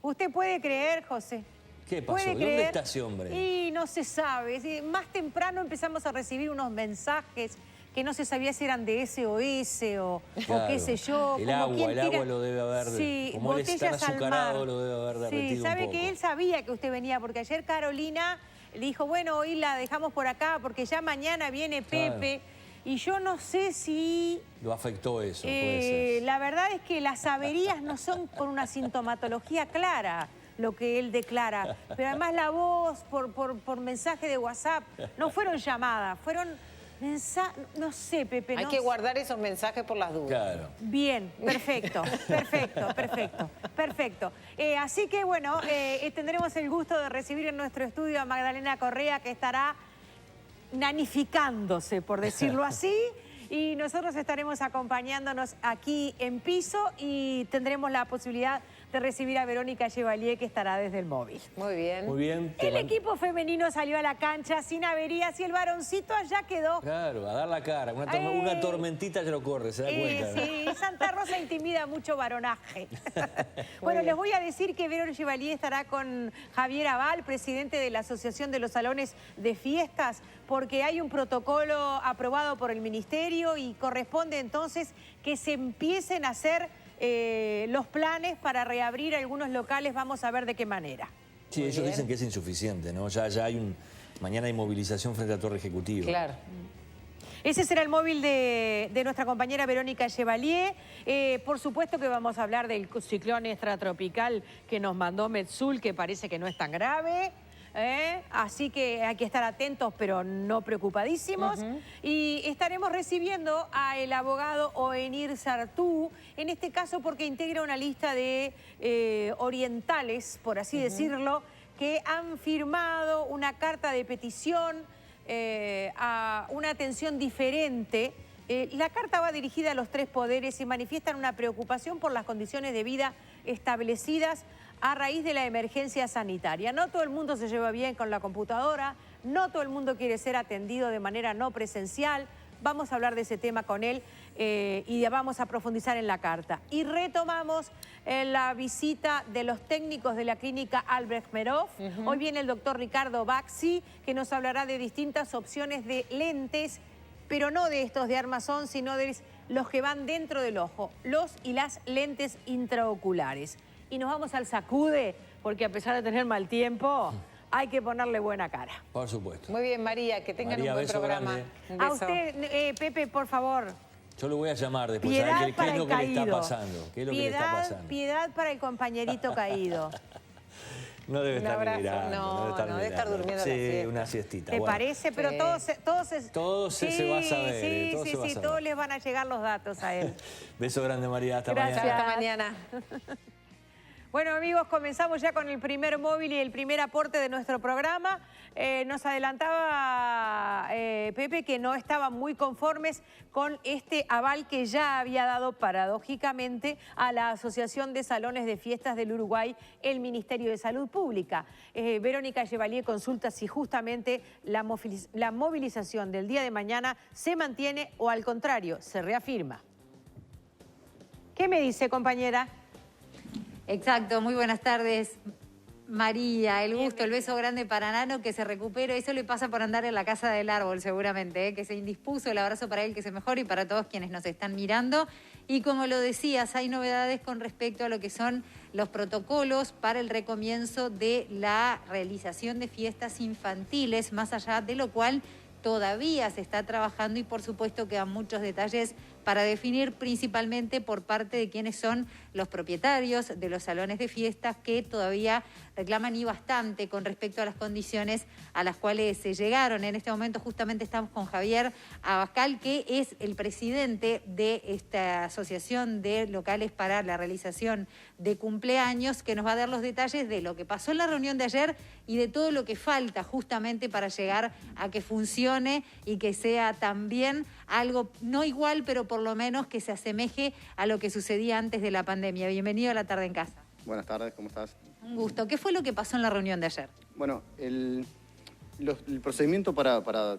¿Usted puede creer, José? ¿Qué pasó? ¿Dónde está ese hombre? Y no se sabe. Más temprano empezamos a recibir unos mensajes que no se sabía si eran de SOS o qué sé yo. El agua lo debe haber... Sí, como él es tan botellas al azucarado, mar. lo debe haber derretido Sí, sabe un poco. que él sabía que usted venía, porque ayer Carolina le dijo, bueno, hoy la dejamos por acá porque ya mañana viene Pepe. Claro. Y yo no sé si... Lo afectó eso, puede ser. La verdad es que las averías no son con una sintomatología clara, lo que él declara. Pero además la voz por mensaje de WhatsApp, no fueron llamadas, fueron mensajes, no sé, Pepe. Hay que guardar esos mensajes por las dudas. Claro. Bien, perfecto. Así que bueno, tendremos el gusto de recibir en nuestro estudio a Magdalena Correa, que estará nanificándose, por decirlo así. Y nosotros estaremos acompañándonos aquí en piso y tendremos la posibilidad de recibir a Verónica Chevalier, que estará desde el móvil. Muy bien. Muy bien. El equipo femenino salió a la cancha sin averías y el varoncito allá quedó. Claro, a dar la cara. Una tormentita ya lo corre, ¿se da cuenta? Sí, Santa Rosa intimida mucho varonaje. Bueno, les voy a decir que Verónica Chevalier estará con Javier Aval, presidente de la Asociación de los Salones de Fiestas, porque hay un protocolo aprobado por el Ministerio y corresponde entonces que se empiecen a hacer los planes para reabrir algunos locales. Vamos a ver de qué manera. Sí, ellos dicen que es insuficiente, ¿no? Ya hay mañana hay movilización frente a Torre Ejecutiva. Claro. Ese será el móvil de nuestra compañera Verónica Chevalier. Por supuesto que vamos a hablar del ciclón extratropical que nos mandó Metzul, que parece que no es tan grave. Así que hay que estar atentos, pero no preocupadísimos. Y estaremos recibiendo al abogado Oenir Sartú, en este caso porque integra una lista de orientales, por así decirlo, que han firmado una carta de petición a una atención diferente. La carta va dirigida a los tres poderes y manifiestan una preocupación por las condiciones de vida establecidas a raíz de la emergencia sanitaria. No todo el mundo se lleva bien con la computadora, no todo el mundo quiere ser atendido de manera no presencial. Vamos a hablar de ese tema con él y vamos a profundizar en la carta. Y retomamos la visita de los técnicos de la clínica Albrecht Merhoff. Hoy viene el doctor Ricardo Baxi, que nos hablará de distintas opciones de lentes, pero no de estos de armazón, sino de los que van dentro del ojo, los y las lentes intraoculares. Y nos vamos al sacude, porque a pesar de tener mal tiempo, hay que ponerle buena cara. Por supuesto. Muy bien, María, que tengan un buen programa. Un beso. A usted, Pepe, por favor. Yo lo voy a llamar después, Piedad a ver qué es lo que le está pasando. Piedad para el compañerito caído. No debe estar mirando. No, debe estar durmiendo la siesta. Una siestita. ¿Te parece? Pero se va a saber. Todos les van a llegar los datos a él. Beso grande, María. Hasta Gracias. mañana. Hasta mañana. Bueno, amigos, comenzamos ya con el primer móvil y el primer aporte de nuestro programa. Nos adelantaba Pepe que no estaban muy conformes con este aval que ya había dado paradójicamente a la Asociación de Salones de Fiestas del Uruguay, el Ministerio de Salud Pública. Verónica Chevalier consulta si justamente la movilización del día de mañana se mantiene o al contrario, se reafirma. ¿Qué me dice, compañera? Exacto, muy buenas tardes, María. El gusto, el beso grande para Nano, que se recupere. Eso le pasa por andar en la casa del árbol seguramente, que se indispuso. El abrazo para él, que se mejore, y para todos quienes nos están mirando. Y como lo decías, hay novedades con respecto a lo que son los protocolos para el recomienzo de la realización de fiestas infantiles, más allá de lo cual todavía se está trabajando y por supuesto quedan muchos detalles para definir, principalmente por parte de quienes son los propietarios de los salones de fiestas, que todavía reclaman y bastante con respecto a las condiciones a las cuales se llegaron. En este momento justamente estamos con Javier Abascal, que es el presidente de esta asociación de locales para la realización de cumpleaños, que nos va a dar los detalles de lo que pasó en la reunión de ayer y de todo lo que falta justamente para llegar a que funcione y que sea también algo no igual, pero por lo menos que se asemeje a lo que sucedía antes de la pandemia. Bienvenido a La Tarde en Casa. Buenas tardes, ¿cómo estás? Un gusto. ¿Qué fue lo que pasó en la reunión de ayer? Bueno, el procedimiento para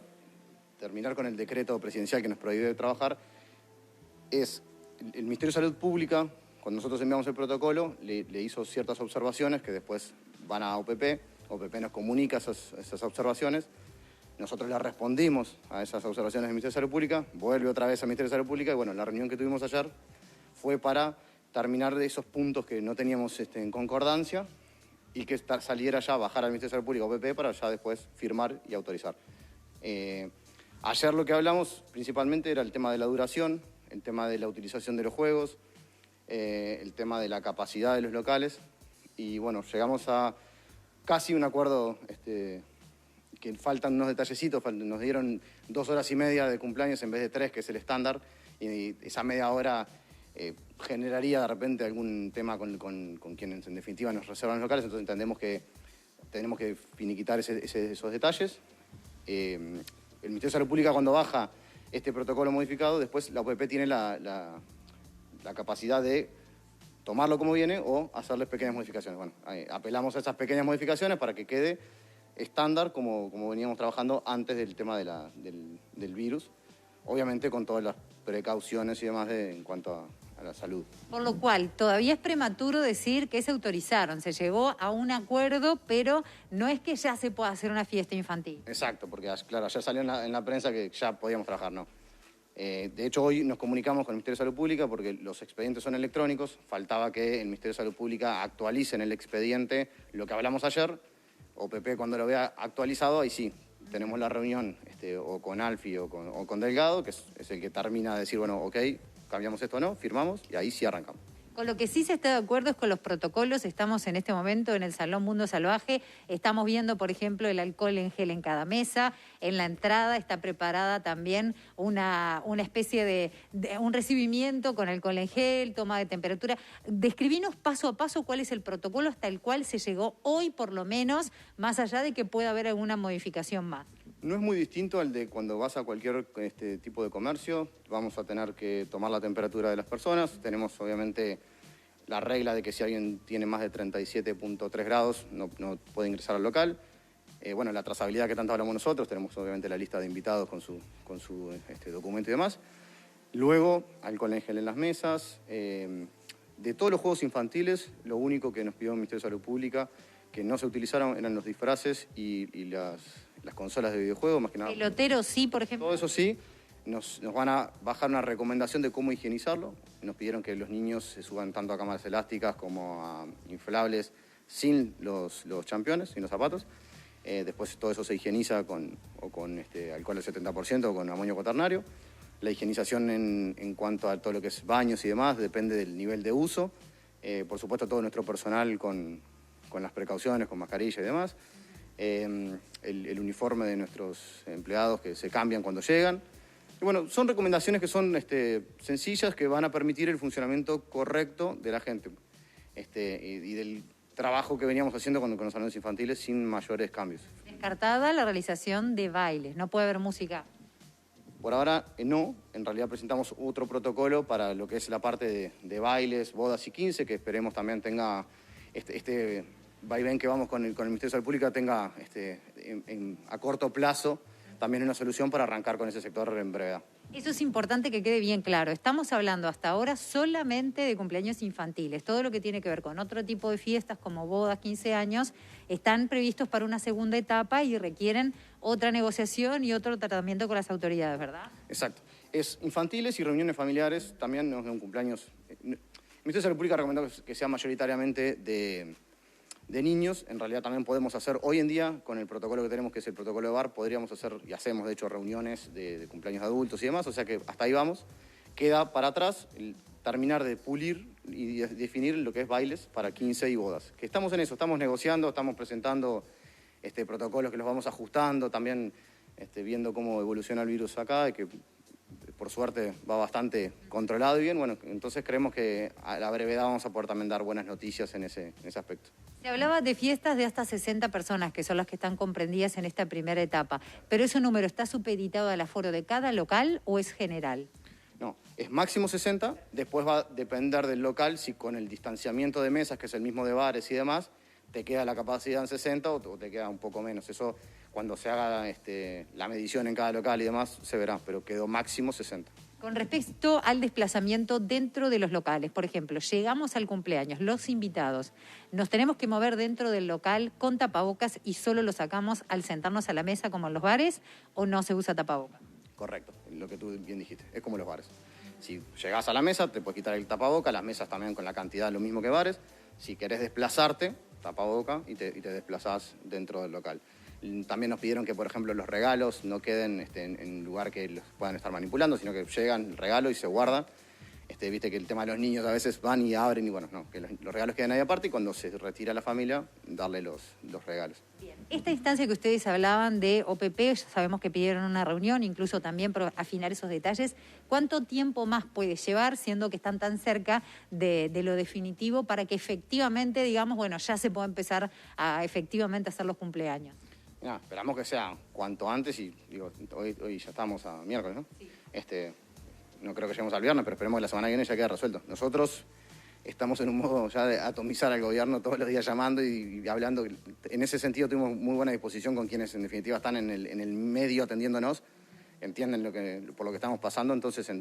terminar con el decreto presidencial que nos prohíbe trabajar es el Ministerio de Salud Pública, cuando nosotros enviamos el protocolo, le hizo ciertas observaciones que después van a OPP. OPP nos comunica esas observaciones. Nosotros le respondimos a esas observaciones del Ministerio de Salud Pública, vuelve otra vez al Ministerio de Salud Pública y bueno, la reunión que tuvimos ayer fue para terminar de esos puntos que no teníamos en concordancia y que saliera ya, bajar al Ministerio de Salud Pública, OPP, para ya después firmar y autorizar. Ayer lo que hablamos principalmente era el tema de la duración, el tema de la utilización de los juegos, el tema de la capacidad de los locales y bueno, llegamos a casi un acuerdo que faltan unos detallecitos, nos dieron 2 horas y media de cumpleaños en vez de 3, que es el estándar, y esa media hora generaría de repente algún tema con quienes en definitiva nos reservan los locales, entonces entendemos que tenemos que finiquitar esos detalles. El Ministerio de Salud Pública cuando baja este protocolo modificado, después la OPP tiene la capacidad de tomarlo como viene o hacerles pequeñas modificaciones. Bueno, apelamos a esas pequeñas modificaciones para que quede estándar como veníamos trabajando antes del tema del virus, obviamente con todas las precauciones y demás en cuanto a la salud. Por lo cual, todavía es prematuro decir que se autorizaron, se llegó a un acuerdo, pero no es que ya se pueda hacer una fiesta infantil. Exacto, porque claro, ya salió en la prensa que ya podíamos trabajar, ¿no? De hecho, hoy nos comunicamos con el Ministerio de Salud Pública porque los expedientes son electrónicos, faltaba que el Ministerio de Salud Pública actualice en el expediente lo que hablamos ayer. OPP cuando lo vea actualizado, ahí sí, tenemos la reunión o con Alfi o con Delgado, que es el que termina de decir, bueno, ok, cambiamos esto o no, firmamos y ahí sí arrancamos. Con lo que sí se está de acuerdo es con los protocolos. Estamos en este momento en el Salón Mundo Salvaje. Estamos viendo, por ejemplo, el alcohol en gel en cada mesa. En la entrada está preparada también una especie de un recibimiento con alcohol en gel, toma de temperatura. Describinos paso a paso cuál es el protocolo hasta el cual se llegó hoy, por lo menos, más allá de que pueda haber alguna modificación más. No es muy distinto al de cuando vas a cualquier tipo de comercio. Vamos a tener que tomar la temperatura de las personas. Tenemos obviamente la regla de que si alguien tiene más de 37.3 grados no puede ingresar al local. Bueno, la trazabilidad que tanto hablamos nosotros, tenemos obviamente la lista de invitados con su documento y demás. Luego, alcohol en gel en las mesas. De todos los juegos infantiles, lo único que nos pidió el Ministerio de Salud Pública que no se utilizaron eran los disfraces y las consolas de videojuegos, más que nada. Pelotero sí, por ejemplo. Todo eso sí, nos van a bajar una recomendación de cómo higienizarlo. Nos pidieron que los niños se suban tanto a cámaras elásticas como a inflables sin los championes, sin los zapatos. Después todo eso se higieniza con alcohol al 70% o con amonio cuaternario. La higienización en cuanto a todo lo que es baños y demás depende del nivel de uso. Por supuesto todo nuestro personal con las precauciones, con mascarilla y demás. El uniforme de nuestros empleados que se cambian cuando llegan. Y bueno, son recomendaciones que son sencillas que van a permitir el funcionamiento correcto de la gente y del trabajo que veníamos haciendo con los salones infantiles sin mayores cambios. Descartada la realización de bailes, no puede haber música. Por ahora no, en realidad presentamos otro protocolo para lo que es la parte de bailes, bodas y 15, que esperemos también tenga vaivén que vamos con el Ministerio de Salud Pública tenga a corto plazo también una solución para arrancar con ese sector en brevedad. Eso es importante que quede bien claro. Estamos hablando hasta ahora solamente de cumpleaños infantiles. Todo lo que tiene que ver con otro tipo de fiestas como bodas, 15 años, están previstos para una segunda etapa y requieren otra negociación y otro tratamiento con las autoridades, ¿verdad? Exacto. Es infantiles y reuniones familiares, también no es un cumpleaños. El Ministerio de Salud Pública recomendó que sea mayoritariamente de niños. En realidad también podemos hacer, hoy en día, con el protocolo que tenemos, que es el protocolo de bar, podríamos hacer, y hacemos de hecho, reuniones de cumpleaños de adultos y demás, o sea que hasta ahí vamos. Queda para atrás terminar de pulir y definir lo que es bailes para 15 y bodas. Que estamos en eso, estamos negociando, estamos presentando protocolos que los vamos ajustando, también viendo cómo evoluciona el virus acá, y que por suerte va bastante controlado y bien. Bueno, entonces creemos que a la brevedad vamos a poder también dar buenas noticias en ese aspecto. Se hablaba de fiestas de hasta 60 personas, que son las que están comprendidas en esta primera etapa. ¿Pero ese número está supeditado al aforo de cada local o es general? No, es máximo 60, después va a depender del local si con el distanciamiento de mesas, que es el mismo de bares y demás, te queda la capacidad en 60 o te queda un poco menos. Eso cuando se haga la medición en cada local y demás se verá, pero quedó máximo 60. Con respecto al desplazamiento dentro de los locales, por ejemplo, llegamos al cumpleaños, los invitados, ¿nos tenemos que mover dentro del local con tapabocas y solo lo sacamos al sentarnos a la mesa como en los bares o no se usa tapabocas? Correcto, lo que tú bien dijiste, es como los bares. Si llegás a la mesa, te puedes quitar el tapaboca, las mesas también con la cantidad lo mismo que bares. Si querés desplazarte, tapaboca y te desplazás dentro del local. También nos pidieron que, por ejemplo, los regalos no queden en lugar que los puedan estar manipulando, sino que llegan el regalo y se guardan. Viste que el tema de los niños a veces van y abren y bueno, no, que los regalos queden ahí aparte y cuando se retira la familia, darle los regalos. Bien. Esta instancia que ustedes hablaban de OPP, ya sabemos que pidieron una reunión, incluso también para afinar esos detalles. ¿Cuánto tiempo más puede llevar, siendo que están tan cerca de lo definitivo, para que efectivamente, digamos, bueno, ya se pueda empezar a efectivamente hacer los cumpleaños? Mirá, esperamos que sea cuanto antes y digo, hoy ya estamos a miércoles, ¿no? Sí. No creo que lleguemos al viernes, pero esperemos que la semana que viene ya quede resuelto. Nosotros estamos en un modo ya de atomizar al gobierno todos los días llamando y hablando. En ese sentido tuvimos muy buena disposición con quienes en definitiva están en el medio atendiéndonos, entienden por lo que estamos pasando, entonces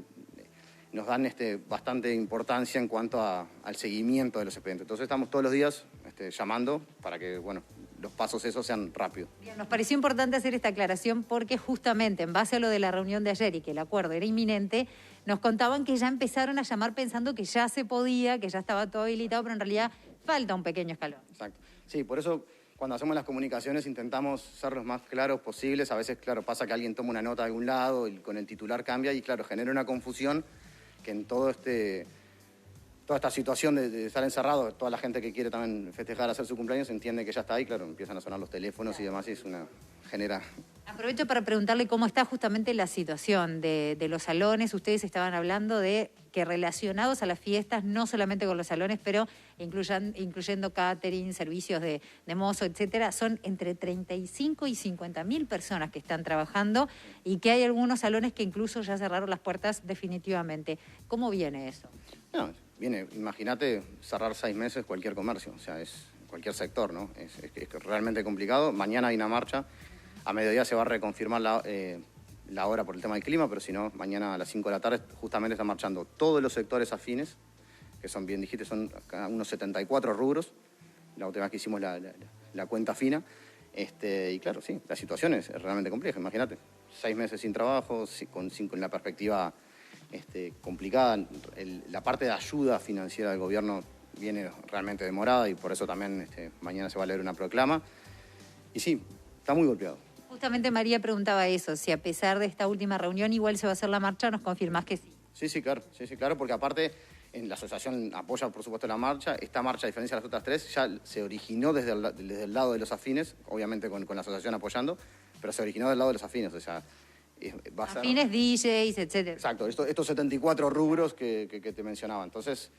nos dan bastante importancia en cuanto al seguimiento de los expedientes. Entonces estamos todos los días llamando para que, bueno, los pasos esos sean rápidos. Bien, nos pareció importante hacer esta aclaración porque justamente en base a lo de la reunión de ayer y que el acuerdo era inminente, nos contaban que ya empezaron a llamar pensando que ya se podía, que ya estaba todo habilitado, pero en realidad falta un pequeño escalón. Exacto. Sí, por eso cuando hacemos las comunicaciones intentamos ser los más claros posibles. A veces, claro, pasa que alguien toma una nota de algún lado y con el titular cambia y, claro, genera una confusión que en toda esta situación de estar encerrado, toda la gente que quiere también festejar, hacer su cumpleaños, entiende que ya está ahí, claro, empiezan a sonar los teléfonos y demás, y genera... Aprovecho para preguntarle cómo está justamente la situación de los salones. Ustedes estaban hablando de que relacionados a las fiestas, no solamente con los salones, pero incluyendo catering, servicios de mozo, etcétera, son entre 35 y 50.000 personas que están trabajando y que hay algunos salones que incluso ya cerraron las puertas definitivamente. ¿Cómo viene eso? No, imagínate cerrar 6 meses cualquier comercio, o sea, es cualquier sector, ¿no? Es realmente complicado. Mañana hay una marcha, a mediodía se va a reconfirmar la hora por el tema del clima, pero si no, mañana a las 5 de la tarde justamente están marchando todos los sectores afines, que son, bien dijiste, son unos 74 rubros, la última vez que hicimos la cuenta fina, y claro, sí, la situación es realmente compleja, imagínate, 6 meses sin trabajo, con la perspectiva complicada, la parte de ayuda financiera del gobierno viene realmente demorada y por eso también mañana se va a leer una proclama. Y sí, está muy golpeado. Justamente María preguntaba eso, si a pesar de esta última reunión igual se va a hacer la marcha, ¿nos confirmás que sí? Sí, claro, porque aparte la asociación apoya por supuesto la marcha. Esta marcha, a diferencia de las otras 3, ya se originó desde el lado de los afines, obviamente con la asociación apoyando, pero se originó del lado de los afines, o sea... Afines, DJs, etcétera. Exacto, estos 74 rubros que te mencionaba. Entonces,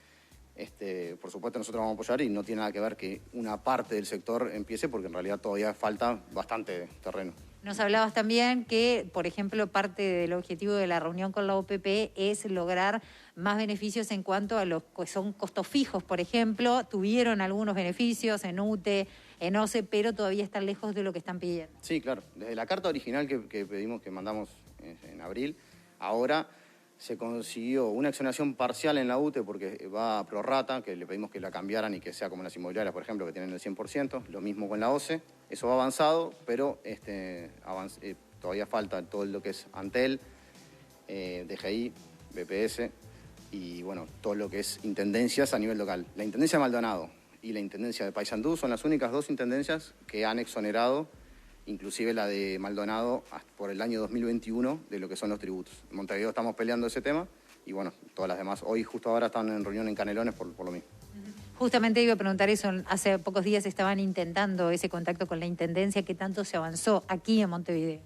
por supuesto nosotros vamos a apoyar y no tiene nada que ver que una parte del sector empiece porque en realidad todavía falta bastante terreno. Nos hablabas también que, por ejemplo, parte del objetivo de la reunión con la OPP es lograr más beneficios en cuanto a los que son costos fijos, por ejemplo. Tuvieron algunos beneficios en UTE, en OCE, pero todavía están lejos de lo que están pidiendo. Sí, claro. Desde la carta original que pedimos, que mandamos en abril, ahora se consiguió una exoneración parcial en la UTE porque va a prorrata, que le pedimos que la cambiaran y que sea como las inmobiliarias, por ejemplo, que tienen el 100%. Lo mismo con la OCE. Eso va avanzado, pero todavía falta todo lo que es Antel, DGI, BPS y bueno, todo lo que es intendencias a nivel local. La Intendencia de Maldonado y la Intendencia de Paysandú son las únicas 2 intendencias que han exonerado, inclusive la de Maldonado, por el año 2021 de lo que son los tributos. En Montevideo estamos peleando ese tema y bueno, todas las demás. Hoy justo ahora están en reunión en Canelones por lo mismo. Justamente iba a preguntar eso, hace pocos días estaban intentando ese contacto con la Intendencia, ¿qué tanto se avanzó aquí en Montevideo?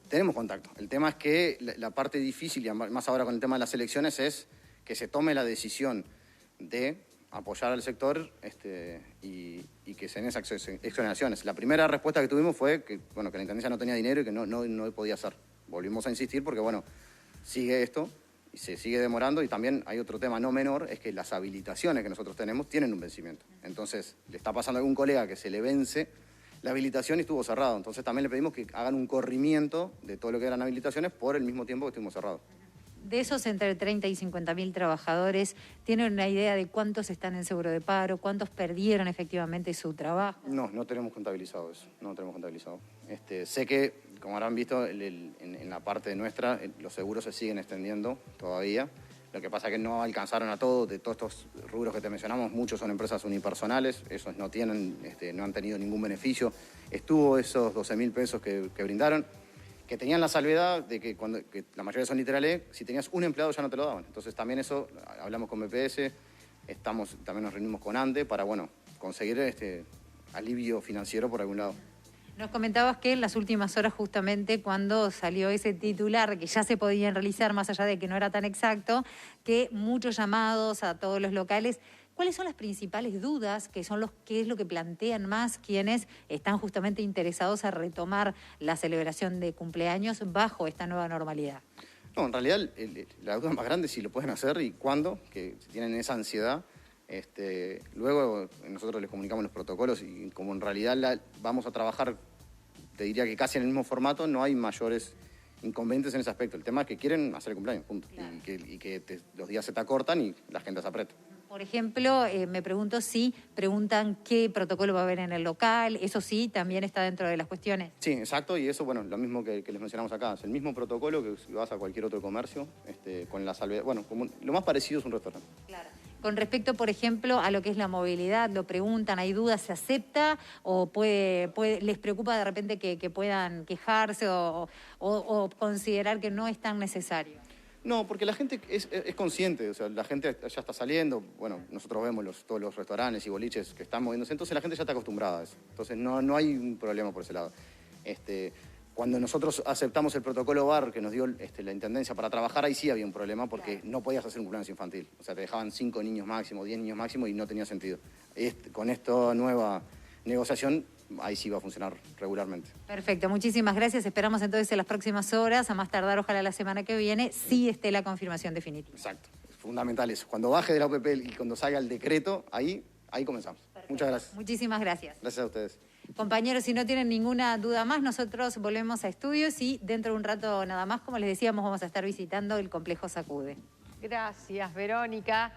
Tenemos contacto. El tema es que la parte difícil, y más ahora con el tema de las elecciones, es que se tome la decisión de apoyar al sector y que se den esas exoneraciones. La primera respuesta que tuvimos fue que la Intendencia no tenía dinero y que no podía hacer. Volvimos a insistir porque, sigue esto y se sigue demorando. Y también hay otro tema no menor, es que las habilitaciones que nosotros tenemos tienen un vencimiento. Entonces, le está pasando a algún colega que se le vence la habilitación y estuvo cerrado. Entonces, también le pedimos que hagan un corrimiento de todo lo que eran habilitaciones por el mismo tiempo que estuvimos cerrados. De esos entre 30 y 50.000 trabajadores, ¿tienen una idea de cuántos están en seguro de paro, cuántos perdieron efectivamente su trabajo? No tenemos contabilizado eso, no tenemos contabilizado. Sé que, como habrán visto, en la parte nuestra, los seguros se siguen extendiendo todavía. Lo que pasa es que no alcanzaron a todos, de todos estos rubros que te mencionamos, muchos son empresas unipersonales, esos no han tenido ningún beneficio. Estuvo esos 12.000 pesos que brindaron, que tenían la salvedad de que la mayoría son literales, si tenías un empleado ya no te lo daban. Entonces también eso, hablamos con BPS, también nos reunimos con ANDE para, bueno, conseguir alivio financiero por algún lado. Nos comentabas que en las últimas horas, justamente cuando salió ese titular que ya se podían realizar, más allá de que no era tan exacto, que muchos llamados a todos los locales. ¿Cuáles son las principales dudas? ¿Qué es lo que plantean más quienes están justamente interesados a retomar la celebración de cumpleaños bajo esta nueva normalidad? No, en realidad la duda más grande es si lo pueden hacer y cuándo, que si tienen esa ansiedad. Luego nosotros les comunicamos los protocolos y como en realidad vamos a trabajar, te diría que casi en el mismo formato, no hay mayores inconvenientes en ese aspecto. El tema es que quieren hacer el cumpleaños, punto. Claro. Y que los días se te acortan y la gente se aprieta. Por ejemplo, me pregunto si preguntan qué protocolo va a haber en el local, eso sí, también está dentro de las cuestiones. Sí, exacto, y eso, bueno, lo mismo que les mencionamos acá, es el mismo protocolo que si vas a cualquier otro comercio, con la salvedad, bueno, lo más parecido es un restaurante. Claro. Con respecto, por ejemplo, a lo que es la movilidad, lo preguntan, ¿hay dudas? ¿Se acepta? ¿O les preocupa de repente que puedan quejarse o considerar que no es tan necesario? No, porque la gente es consciente, o sea, la gente ya está saliendo, bueno, nosotros vemos todos los restaurantes y boliches que están moviéndose, entonces la gente ya está acostumbrada a eso. Entonces no hay un problema por ese lado. Cuando nosotros aceptamos el protocolo bar que nos dio la Intendencia para trabajar, ahí sí había un problema porque no podías hacer un cumpleaños infantil. O sea, te dejaban 5 niños máximo, 10 niños máximo y no tenía sentido. Con esta nueva negociación, ahí sí va a funcionar regularmente. Perfecto, muchísimas gracias. Esperamos entonces en las próximas horas, a más tardar ojalá la semana que viene, sí esté la confirmación definitiva. Exacto, es fundamental eso. Cuando baje de la OPP y cuando salga el decreto, ahí comenzamos. Perfecto. Muchas gracias. Muchísimas gracias. Gracias a ustedes. Compañeros, si no tienen ninguna duda más, nosotros volvemos a estudios y dentro de un rato nada más, como les decíamos, vamos a estar visitando el complejo Sacude. Gracias, Verónica.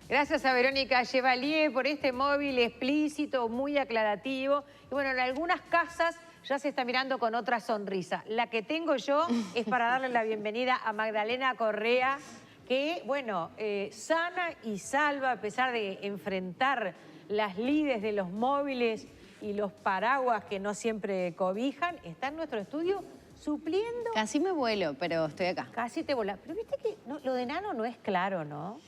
Gracias a Verónica Chevalier por este móvil explícito, muy aclarativo. Y bueno, en algunas casas ya se está mirando con otra sonrisa. La que tengo yo es para darle la bienvenida a Magdalena Correa, que, bueno, sana y salva a pesar de enfrentar las lides de los móviles y los paraguas que no siempre cobijan. Está en nuestro estudio supliendo. Casi me vuelo, pero estoy acá. Casi te volas. Pero viste que lo de Nano no es claro, ¿no?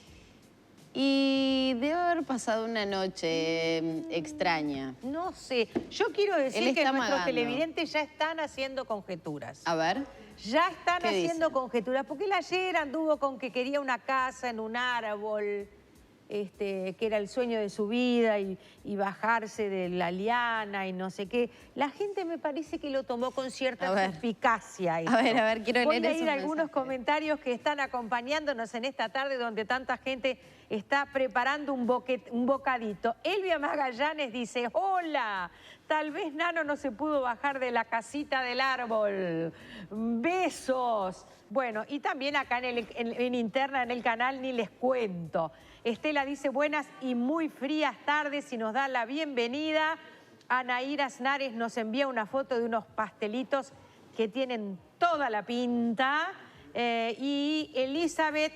Y debe haber pasado una noche extraña. No sé. Yo quiero decir que nuestros televidentes ya están haciendo conjeturas. A ver. Ya están haciendo conjeturas. Porque él ayer anduvo con que quería una casa en un árbol, que era el sueño de su vida, y bajarse de la liana y no sé qué. La gente me parece que lo tomó con cierta eficacia. A ver, quiero leer Voy a ir a algunos comentarios que están acompañándonos en esta tarde donde tanta gente está preparando un bocadito. Elvia Magallanes dice, hola, tal vez Nano no se pudo bajar de la casita del árbol. Besos. Bueno, y también acá en interna, en el canal, ni les cuento. Estela dice, buenas y muy frías tardes y nos da la bienvenida. Anaíra Aznares nos envía una foto de unos pastelitos que tienen toda la pinta. Y Elizabeth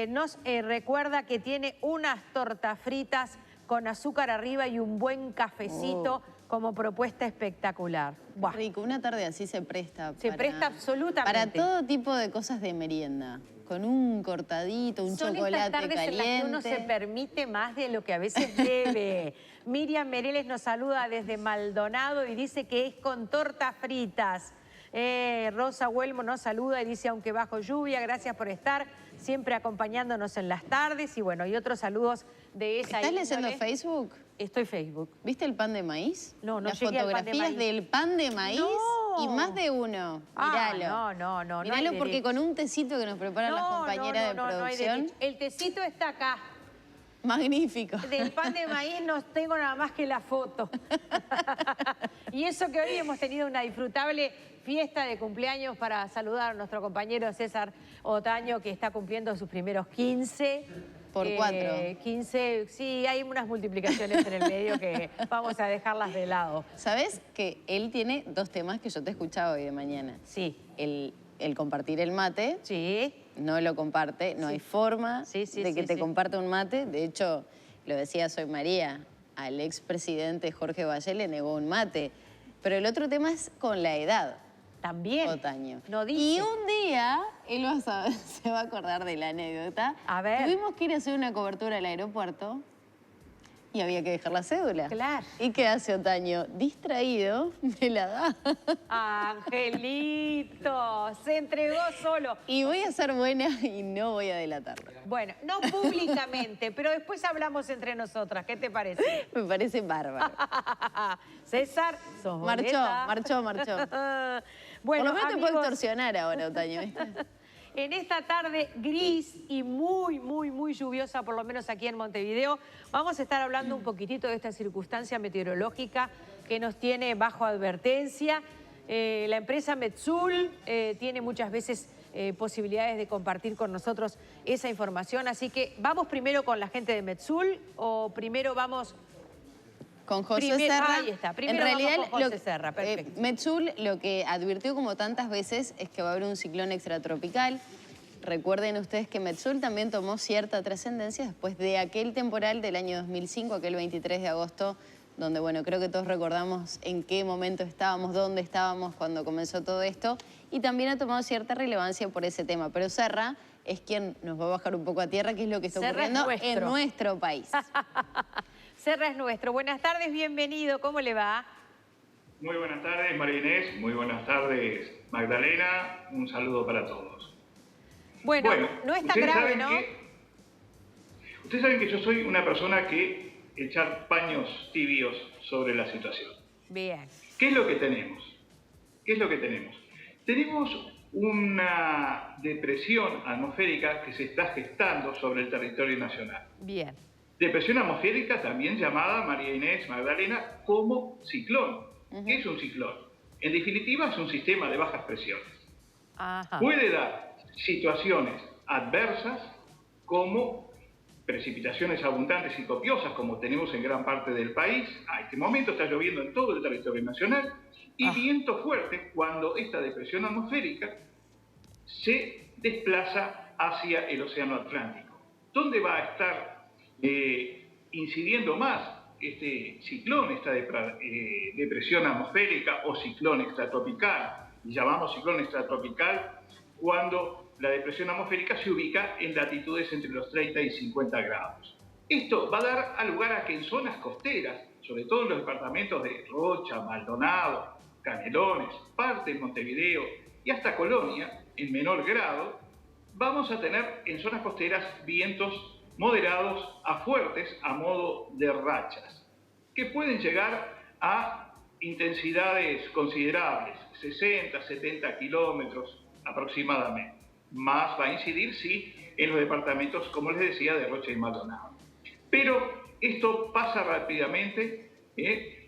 nos recuerda que tiene unas tortas fritas con azúcar arriba y un buen cafecito como propuesta espectacular. Buah. Rico, una tarde así se presta. Se presta absolutamente. Para todo tipo de cosas de merienda. Con un cortadito, un chocolate caliente. En las que uno se permite más de lo que a veces debe. Miriam Mereles nos saluda desde Maldonado y dice que es con tortas fritas. Rosa Huelmo nos saluda y dice, aunque bajo lluvia, gracias por estar siempre acompañándonos en las tardes. Y bueno, y otros saludos de esa ¿Estás leyendo Facebook? Estoy Facebook. ¿Viste el pan de maíz? No, no Las llegué al pan de fotografías maíz. del pan de maíz y más de uno. Míralo. No. Míralo porque con un tecito que nos preparan las compañeras de producción. El tecito está acá. Magnífico. Del pan de maíz no tengo nada más que la foto. Y eso que hoy hemos tenido una disfrutable fiesta de cumpleaños para saludar a nuestro compañero César Otaño, que está cumpliendo sus primeros 15. Por 4. 15, sí, hay unas multiplicaciones en el medio que vamos a dejarlas de lado. ¿Sabes que él tiene 2 temas que yo te escuchaba hoy de mañana? Sí. El compartir el mate. Sí. No lo comparte, no hay forma de que te sí. comparta un mate. De hecho, lo decía Soy María, al expresidente Jorge Valle le negó un mate. Pero el otro tema es con la edad. También. Otaño. No dice. Y un día, él se va a acordar de la anécdota. A ver. Tuvimos que ir a hacer una cobertura al aeropuerto y había que dejar la cédula. Claro. ¿Y qué hace Otaño? Distraído, me la da. Angelito, se entregó solo. Y voy a ser buena y no voy a delatarlo. Bueno, no públicamente, pero después hablamos entre nosotras. ¿Qué te parece? Me parece bárbaro. César, sos boleta. Marchó. Bueno, por lo menos te puedo amigos, extorsionar ahora, Otaño, ¿viste? en esta tarde gris y muy lluviosa, por lo menos aquí en Montevideo, vamos a estar hablando un poquitito de esta circunstancia meteorológica que nos tiene bajo advertencia. La empresa Metsul tiene muchas veces posibilidades de compartir con nosotros esa información, así que ¿vamos primero con la gente de Metsul o primero vamos... Con José Serra. Ahí está, primero en realidad, vamos con José Serra, perfecto. Metsul lo que advirtió como tantas veces es que va a haber un ciclón extratropical. Recuerden ustedes que Metsul también tomó cierta trascendencia después de aquel temporal del año 2005, aquel 23 de agosto, donde, bueno, creo que todos recordamos en qué momento estábamos, dónde estábamos cuando comenzó todo esto, y también ha tomado cierta relevancia por ese tema. Pero Serra es quien nos va a bajar un poco a tierra, que es lo que está ocurriendo en nuestro país. Serra es nuestro. Buenas tardes, bienvenido. ¿Cómo le va? Muy buenas tardes, María Inés. Muy buenas tardes, Magdalena. Un saludo para todos. Bueno no está grave, ¿no? Ustedes saben que yo soy una persona que echar paños tibios sobre la situación. Bien. ¿Qué es lo que tenemos? Tenemos una depresión atmosférica que se está gestando sobre el territorio nacional. Bien. Depresión atmosférica también llamada, María Inés, Magdalena, como ciclón. ¿Qué es un ciclón? En definitiva, es un sistema de bajas presiones. Ajá. Puede dar situaciones adversas como precipitaciones abundantes y copiosas, como tenemos en gran parte del país. A este momento está lloviendo en todo el territorio nacional. Y viento fuerte cuando esta depresión atmosférica se desplaza hacia el océano Atlántico. ¿Dónde va a estar incidiendo más este ciclón, esta depresión atmosférica o ciclón extratropical? Llamamos ciclón extratropical cuando la depresión atmosférica se ubica en latitudes entre los 30 y 50 grados. Esto va a dar lugar a que en zonas costeras, sobre todo en los departamentos de Rocha, Maldonado, Canelones, parte de Montevideo y hasta Colonia, en menor grado, vamos a tener en zonas costeras vientos moderados a fuertes a modo de rachas, que pueden llegar a intensidades considerables, 60, 70 kilómetros aproximadamente. Más va a incidir, sí, en los departamentos, como les decía, de Rocha y Maldonado. Pero esto pasa rápidamente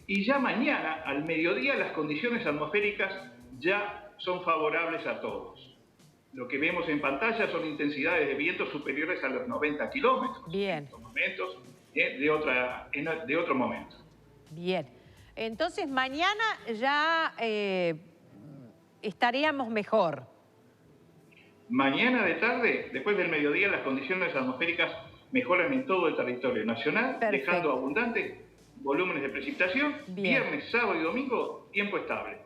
y ya mañana, al mediodía, las condiciones atmosféricas ya son favorables a todos. Lo que vemos en pantalla son intensidades de viento superiores a los 90 kilómetros. Bien. En estos momentos, de otro momento. Bien. Entonces, mañana ya estaríamos mejor. Mañana de tarde, después del mediodía, las condiciones atmosféricas mejoran en todo el territorio nacional, Perfecto. dejando abundantes volúmenes de precipitación. Bien. Viernes, sábado y domingo, tiempo estable.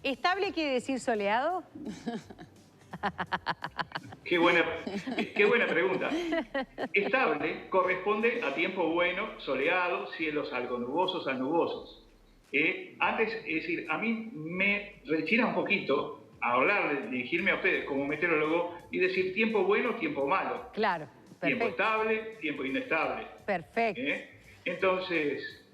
¿Estable quiere decir soleado? Qué buena pregunta. Estable corresponde a tiempo bueno, soleado, cielos algo nubosos a nubosos. Antes, es decir, a mí me rechina un poquito hablar, dirigirme a ustedes como meteorólogo y decir tiempo bueno, tiempo malo. Claro, perfecto. Tiempo estable, tiempo inestable. Perfecto. Entonces,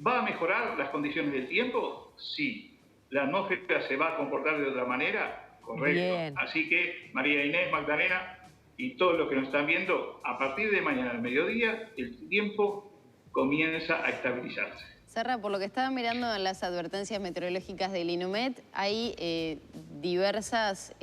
¿va a mejorar las condiciones del tiempo? Sí. ¿La atmósfera se va a comportar de otra manera? Correcto. Bien. Así que, María Inés, Magdalena, y todos los que nos están viendo, a partir de mañana al mediodía, el tiempo comienza a estabilizarse. Serra, por lo que estaba mirando en las advertencias meteorológicas del INUMET, hay diversas,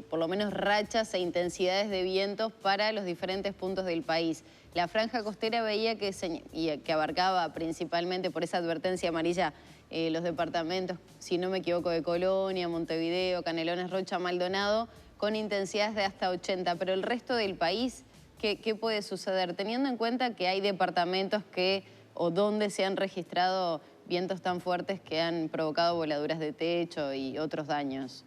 por lo menos rachas e intensidades de vientos para los diferentes puntos del país. La franja costera veía que abarcaba principalmente por esa advertencia amarilla los departamentos, si no me equivoco, de Colonia, Montevideo, Canelones, Rocha, Maldonado, con intensidades de hasta 80. Pero el resto del país, ¿qué puede suceder? Teniendo en cuenta que hay departamentos o donde se han registrado vientos tan fuertes que han provocado voladuras de techo y otros daños.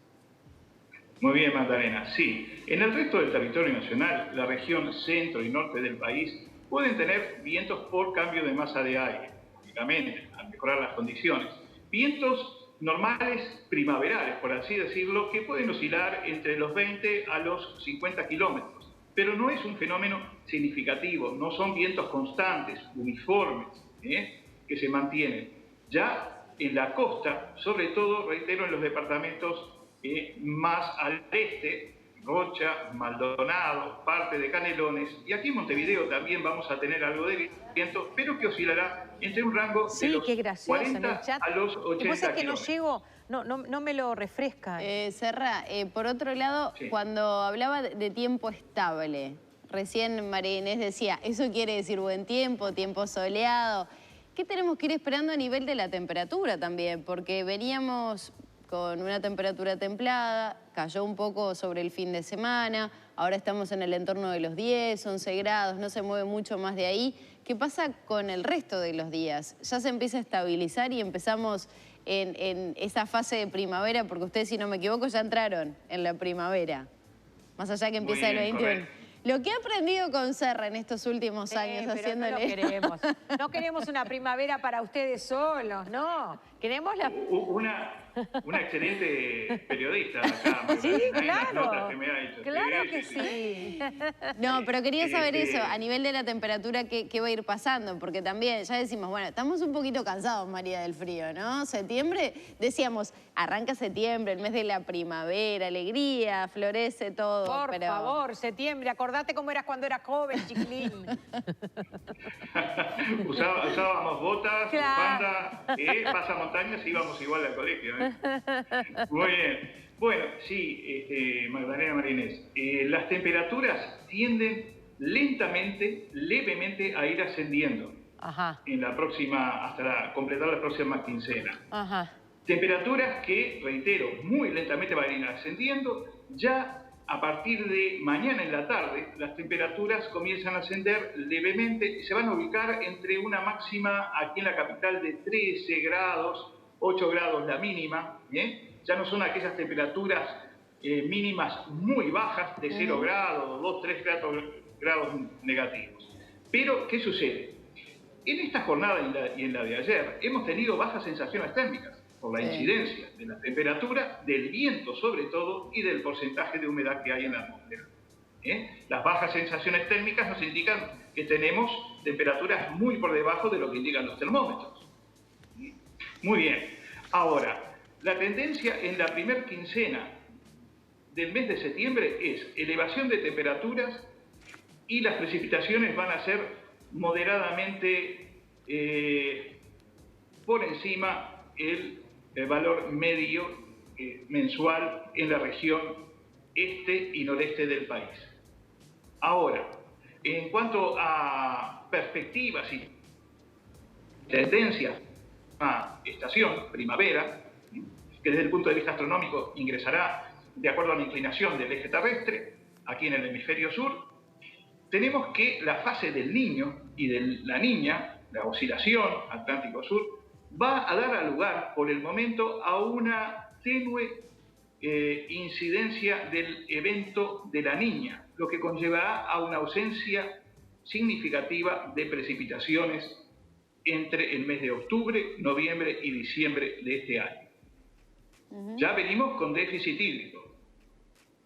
Muy bien, Magdalena. Sí, en el resto del territorio nacional, la región centro y norte del país pueden tener vientos por cambio de masa de aire, lógicamente, al mejorar las condiciones. Vientos normales primaverales, por así decirlo, que pueden oscilar entre los 20 a los 50 kilómetros. Pero no es un fenómeno significativo, no son vientos constantes, uniformes, que se mantienen. Ya en la costa, sobre todo, reitero, en los departamentos más al este, Rocha, Maldonado, parte de Canelones, y aquí en Montevideo también vamos a tener algo de viento, pero que oscilará entre un rango de los 40 a los 80 que no llego, no me lo refresca. Serra, por otro lado, sí, cuando hablaba de tiempo estable, recién María Inés decía, eso quiere decir buen tiempo, tiempo soleado. ¿Qué tenemos que ir esperando a nivel de la temperatura también? Porque veníamos con una temperatura templada, cayó un poco sobre el fin de semana, ahora estamos en el entorno de los 10, 11 grados, no se mueve mucho más de ahí. ¿Qué pasa con el resto de los días? ¿Ya se empieza a estabilizar y empezamos en esa fase de primavera? Porque ustedes, si no me equivoco, ya entraron en la primavera, más allá que empieza el 21. Correcto. Lo que he aprendido con Serra en estos últimos años haciéndole... No lo queremos. No queremos una primavera para ustedes solos, no. Queremos la... Una excelente periodista acá. Sí, claro. Que me ha hecho. Claro que sí. No, pero quería saber eso, a nivel de la temperatura, ¿qué va a ir pasando? Porque también, ya decimos, bueno, estamos un poquito cansados, María, del frío, ¿no? Septiembre, decíamos, arranca septiembre, el mes de la primavera, alegría, florece todo. Por favor, septiembre, acordate cómo eras cuando eras joven, chiquilín. Usábamos botas, bufanda, pasamontañas y íbamos igual al colegio, ¿eh? Muy bien. Bueno, sí, Magdalena, María Inés, las temperaturas tienden lentamente, levemente a ir ascendiendo. Ajá. En la próxima, hasta completar la próxima quincena. Ajá. Temperaturas que, reitero, muy lentamente van a ir ascendiendo. Ya a partir de mañana en la tarde, las temperaturas comienzan a ascender levemente y se van a ubicar entre una máxima aquí en la capital de 13 grados, 8 grados la mínima, ya no son aquellas temperaturas mínimas muy bajas de 0 grados, 2, 3 grados negativos. Pero, ¿qué sucede? En esta jornada y en la de ayer hemos tenido bajas sensaciones térmicas por la incidencia de la temperatura, del viento sobre todo y del porcentaje de humedad que hay en la atmósfera. Las bajas sensaciones térmicas nos indican que tenemos temperaturas muy por debajo de lo que indican los termómetros. Muy bien. Ahora, la tendencia en la primer quincena del mes de septiembre es elevación de temperaturas y las precipitaciones van a ser moderadamente por encima el valor medio mensual en la región este y noreste del país. Ahora, en cuanto a perspectivas y tendencias, a estación, primavera, que desde el punto de vista astronómico ingresará de acuerdo a la inclinación del eje terrestre, aquí en el hemisferio sur, tenemos que la fase del Niño y de la Niña, la oscilación Atlántico Sur, va a dar lugar por el momento a una tenue incidencia del evento de la Niña, lo que conllevará a una ausencia significativa de precipitaciones entre el mes de octubre, noviembre y diciembre de este año. Ya venimos con déficit hídrico.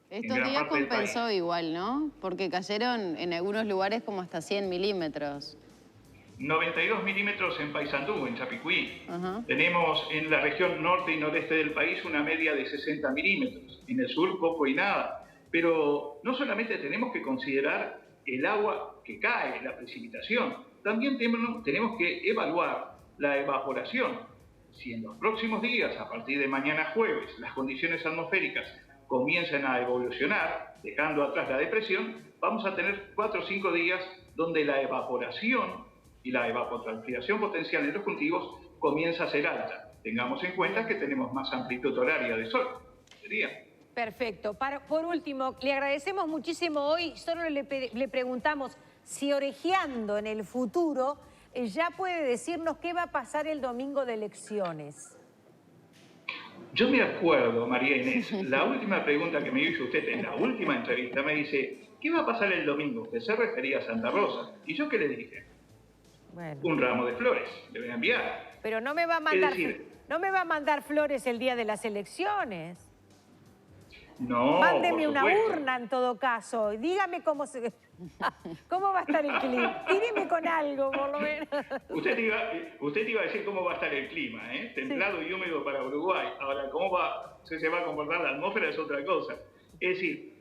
Estos días compensó igual, ¿no? Porque cayeron en algunos lugares como hasta 100 milímetros. 92 milímetros en Paysandú, en Chapicuí. Tenemos en la región norte y noreste del país una media de 60 milímetros. En el sur poco y nada. Pero no solamente tenemos que considerar el agua que cae, la precipitación, también tenemos que evaluar la evaporación. Si en los próximos días, a partir de mañana jueves, las condiciones atmosféricas comienzan a evolucionar, dejando atrás la depresión, vamos a tener 4 o 5 días donde la evaporación y la evapotranspiración potencial en los cultivos comienza a ser alta. Tengamos en cuenta que tenemos más amplitud horaria de sol. Sería. Perfecto. Por último, le agradecemos muchísimo hoy. Solo le preguntamos si orejeando en el futuro ya puede decirnos qué va a pasar el domingo de elecciones. Yo me acuerdo, María Inés, la última pregunta que me hizo usted en la última entrevista me dice, ¿qué va a pasar el domingo? Usted se refería a Santa Rosa. ¿Y yo qué le dije? Bueno. Un ramo de flores, le voy a enviar. Pero no me va a mandar, no me va a mandar flores el día de las elecciones. No, mándeme una urna en todo caso. Dígame cómo va a estar el clima. Tíreme con algo, por lo menos. Usted iba a decir cómo va a estar el clima, ¿eh? Templado y húmedo para Uruguay. Ahora, cómo se va a comportar la atmósfera es otra cosa. Es decir,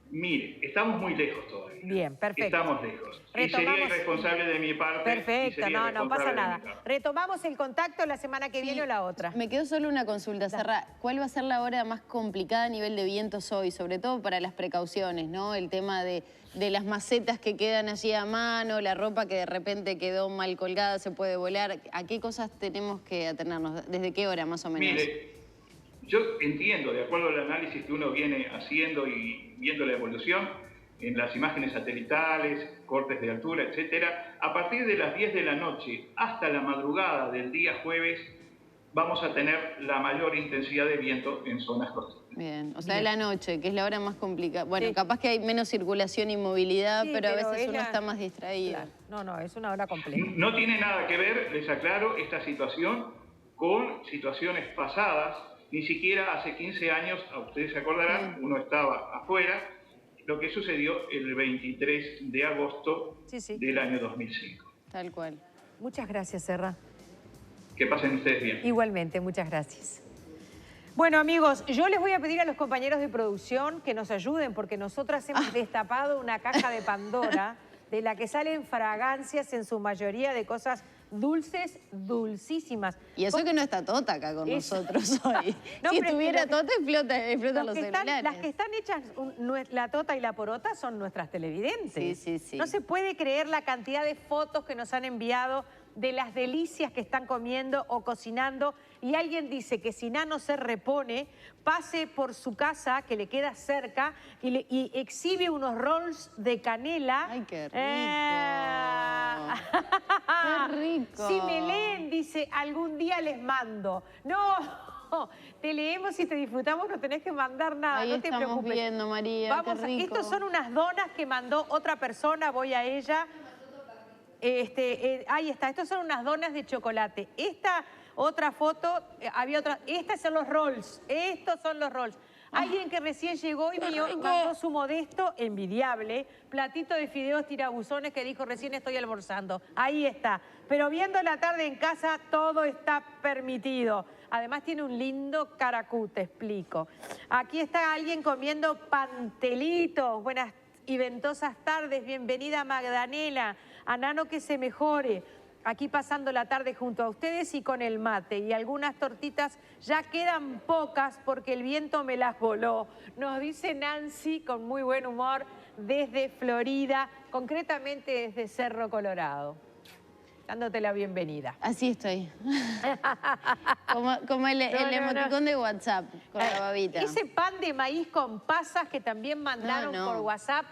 mire, estamos muy lejos todavía. Bien, perfecto. Estamos lejos. Y sería irresponsable de mi parte. Perfecto, no pasa nada. Retomamos el contacto la semana que viene o la otra. Me quedó solo una consulta, Serra. ¿Cuál va a ser la hora más complicada a nivel de vientos hoy? Sobre todo para las precauciones, ¿no? El tema de las macetas que quedan allí a mano, la ropa que de repente quedó mal colgada, se puede volar. ¿A qué cosas tenemos que atenernos? ¿Desde qué hora más o menos? Mire, yo entiendo, de acuerdo al análisis que uno viene haciendo y viendo la evolución, en las imágenes satelitales, cortes de altura, etcétera, a partir de las 10 de la noche hasta la madrugada del día jueves vamos a tener la mayor intensidad de viento en zonas costeras. Bien, o sea, de la noche, que es la hora más complicada. Bueno, capaz que hay menos circulación y movilidad, pero a veces uno está más distraído. Claro. No, es una hora compleja. No tiene nada que ver, les aclaro, esta situación con situaciones pasadas. Ni siquiera hace 15 años, a ustedes se acordarán, uno estaba afuera, lo que sucedió el 23 de agosto del año 2005. Tal cual. Muchas gracias, Serra. Que pasen ustedes bien. Igualmente, muchas gracias. Bueno, amigos, yo les voy a pedir a los compañeros de producción que nos ayuden porque nosotras hemos destapado una caja de Pandora de la que salen fragancias en su mayoría de cosas dulces, dulcísimas. Y eso que no está Tota acá con nosotros hoy. No, si estuviera Tota, explotan los celulares. Las que están hechas, la Tota y la Porota, son nuestras televidentes. Sí. No se puede creer la cantidad de fotos que nos han enviado de las delicias que están comiendo o cocinando. Y alguien dice que si Nano se repone, pase por su casa, que le queda cerca, y exhibe unos rolls de canela. ¡Ay, qué rico! ¡Qué rico! Si me leen, dice, algún día les mando. No, te leemos y te disfrutamos, no tenés que mandar nada, ahí no te preocupes. Estamos viendo, María, qué rico. Estos son unas donas que mandó otra persona, voy a ella. Ahí está, estos son unas donas de chocolate. Esta otra foto, había otra, estos son los rolls, Alguien que recién llegó y mandó su modesto, envidiable, platito de fideos tirabuzones que dijo recién estoy almorzando. Ahí está. Pero viendo la tarde en casa, todo está permitido. Además tiene un lindo caracú, te explico. Aquí está alguien comiendo pantelitos. Buenas y ventosas tardes. Bienvenida Magdalena. A Nano que se mejore. Aquí pasando la tarde junto a ustedes y con el mate. Y algunas tortitas ya quedan pocas porque el viento me las voló. Nos dice Nancy con muy buen humor desde Florida, concretamente desde Cerro Colorado. Dándote la bienvenida. Así estoy. como el emoticón de WhatsApp, con la babita. Ese pan de maíz con pasas que también mandaron por WhatsApp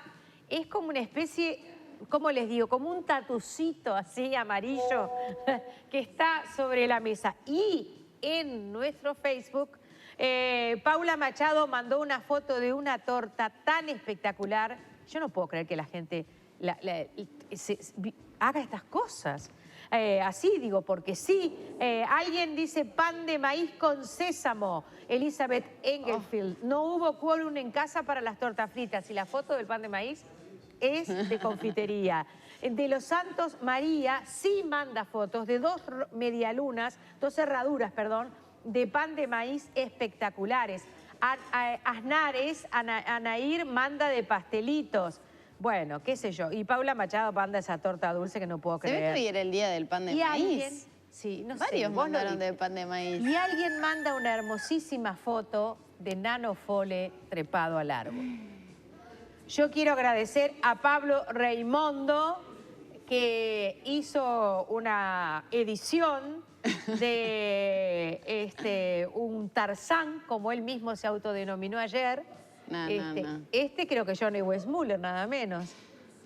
es como una especie... ¿Cómo les digo? Como un tatucito así amarillo que está sobre la mesa. Y en nuestro Facebook, Paula Machado mandó una foto de una torta tan espectacular. Yo no puedo creer que la gente haga estas cosas. Así digo, porque sí. Alguien dice pan de maíz con sésamo. Elizabeth Engelfield. No hubo quórum en casa para las tortas fritas. Y la foto del pan de maíz es de confitería. De Los Santos, María sí manda fotos de dos cerraduras, de pan de maíz espectaculares. Aznares, Anair manda de pastelitos. Bueno, qué sé yo. Y Paula Machado manda esa torta dulce que no puedo creer. Se ve que hoy era el día del pan de maíz. Alguien, sí, no Varios sé, mandaron de pan de maíz. Y alguien manda una hermosísima foto de Nano Fole trepado al árbol. Yo quiero agradecer a Pablo Raimondo, que hizo una edición de un Tarzán, como él mismo se autodenominó ayer. No. Este creo que Johnny Weissmuller, nada menos.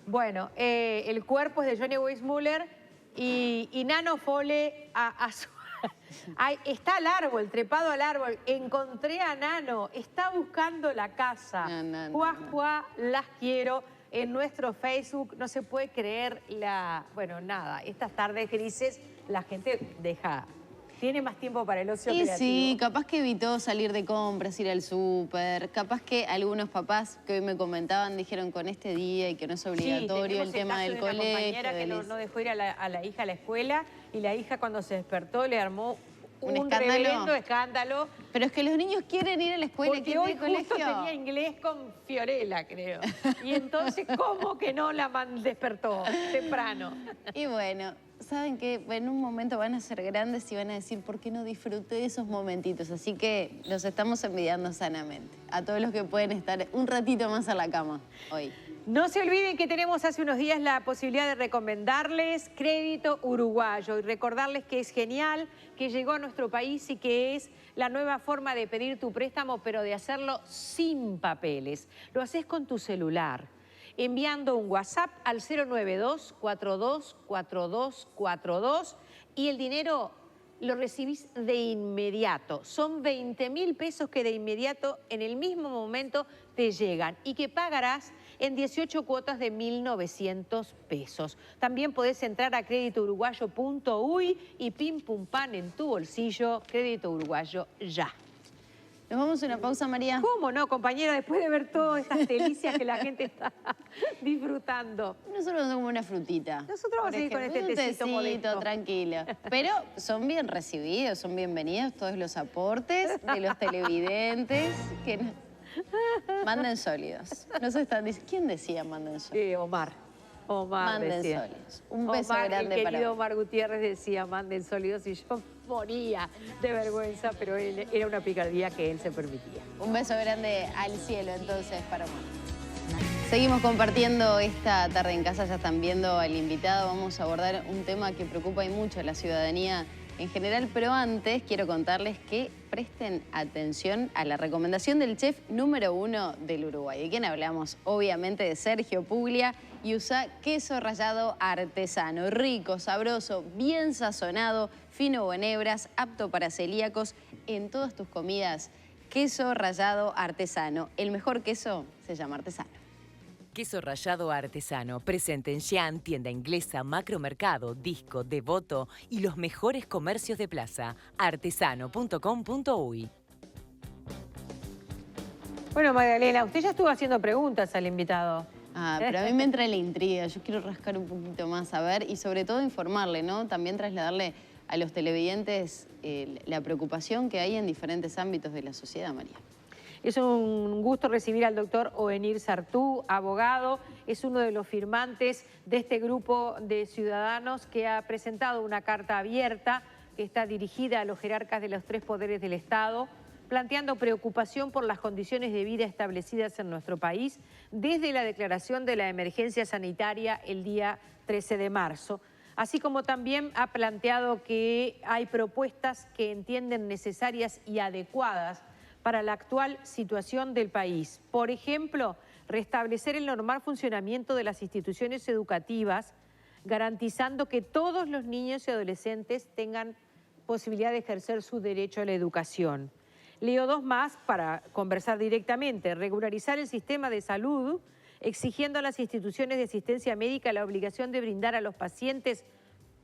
Bueno, el cuerpo es de Johnny Weissmuller y Nano Fole está al árbol, trepado al árbol. Encontré a Nano, está buscando la casa. Juá, las quiero. En nuestro Facebook no se puede creer bueno, nada, estas tardes grises la gente tiene más tiempo para el ocio creativo. Sí, capaz que evitó salir de compras, ir al súper, capaz que algunos papás que hoy me comentaban dijeron con este día y que no es obligatorio el tema del colegio. Una compañera que no dejó ir a la hija a la escuela y la hija cuando se despertó le armó un reverendo escándalo. Pero es que los niños quieren ir a la escuela. Porque hoy justo tenía inglés con Fiorella, creo. Y entonces, ¿cómo que no la despertó temprano? Y bueno, saben que en un momento van a ser grandes y van a decir, ¿por qué no disfruté de esos momentitos? Así que los estamos envidiando sanamente. A todos los que pueden estar un ratito más en la cama hoy. No se olviden que tenemos hace unos días la posibilidad de recomendarles Crédito Uruguayo y recordarles que es genial, que llegó a nuestro país y que es la nueva forma de pedir tu préstamo, pero de hacerlo sin papeles. Lo haces con tu celular, enviando un WhatsApp al 092-424242 y el dinero lo recibís de inmediato. Son 20.000 pesos que de inmediato, en el mismo momento, te llegan y que pagarás en 18 cuotas de 1.900 pesos. También podés entrar a creditouruguayo.uy y pim pum pan en tu bolsillo. Crédito Uruguayo ya. ¿Nos vamos a una pausa, María? ¿Cómo no, compañera? Después de ver todas estas delicias que la gente está disfrutando. Nosotros nos como una frutita. Nosotros vamos a seguir con este tecito modesto. Tranquilo. Pero son bien recibidos, son bienvenidos todos los aportes de los televidentes que manden sólidos. Nos están diciendo, ¿quién decía manden sólidos? Omar manden decía. Sólidos. Un beso grande para el querido Omar Gutiérrez decía manden sólidos y yo moría de vergüenza, pero era una picardía que él se permitía. Un beso grande al cielo entonces para Omar. Seguimos compartiendo esta tarde en casa, ya están viendo al invitado. Vamos a abordar un tema que preocupa y mucho a la ciudadanía en general, pero antes quiero contarles que presten atención a la recomendación del chef número 1 del Uruguay. ¿De quién hablamos? Obviamente de Sergio Puglia, y usa queso rallado artesano, rico, sabroso, bien sazonado, fino o en hebras, apto para celíacos. En todas tus comidas, queso rallado artesano. El mejor queso se llama artesano. Queso rallado artesano, presente en Xi'an, tienda inglesa, macromercado, Disco, Devoto y los mejores comercios de plaza. Artesano.com.uy. Bueno, Magdalena, usted ya estuvo haciendo preguntas al invitado. Pero a mí me entra la intriga, yo quiero rascar un poquito más, a ver, y sobre todo informarle, ¿no? También trasladarle a los televidentes la preocupación que hay en diferentes ámbitos de la sociedad, María. Es un gusto recibir al doctor Ovenir Sartú, abogado. Es uno de los firmantes de este grupo de ciudadanos que ha presentado una carta abierta que está dirigida a los jerarcas de los 3 poderes del Estado, planteando preocupación por las condiciones de vida establecidas en nuestro país desde la declaración de la emergencia sanitaria el día 13 de marzo. Así como también ha planteado que hay propuestas que entienden necesarias y adecuadas para la actual situación del país. Por ejemplo, restablecer el normal funcionamiento de las instituciones educativas, garantizando que todos los niños y adolescentes tengan posibilidad de ejercer su derecho a la educación. Leo 2 más para conversar directamente. Regularizar el sistema de salud, exigiendo a las instituciones de asistencia médica la obligación de brindar a los pacientes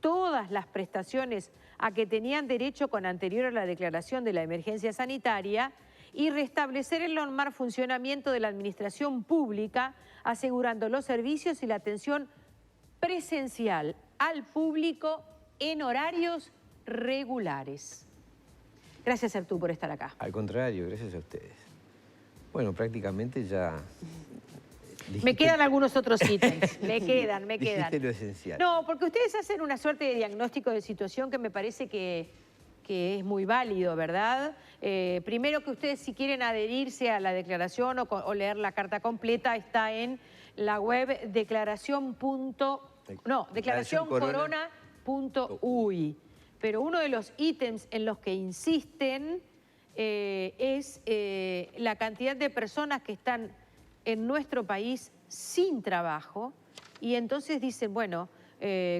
todas las prestaciones a que tenían derecho con anterior a la declaración de la emergencia sanitaria, y restablecer el normal funcionamiento de la administración pública, asegurando los servicios y la atención presencial al público en horarios regulares. Gracias, Sartú, por estar acá. Al contrario, gracias a ustedes. Bueno, prácticamente ya... Me quedan algunos otros ítems, me quedan. Dijiste lo esencial. No, porque ustedes hacen una suerte de diagnóstico de situación que me parece que es muy válido, ¿verdad? Primero que ustedes, si quieren adherirse a la declaración o leer la carta completa, está en la web declaracioncorona.uy. Pero uno de los ítems en los que insisten es la cantidad de personas que están en nuestro país sin trabajo, y entonces dicen, bueno,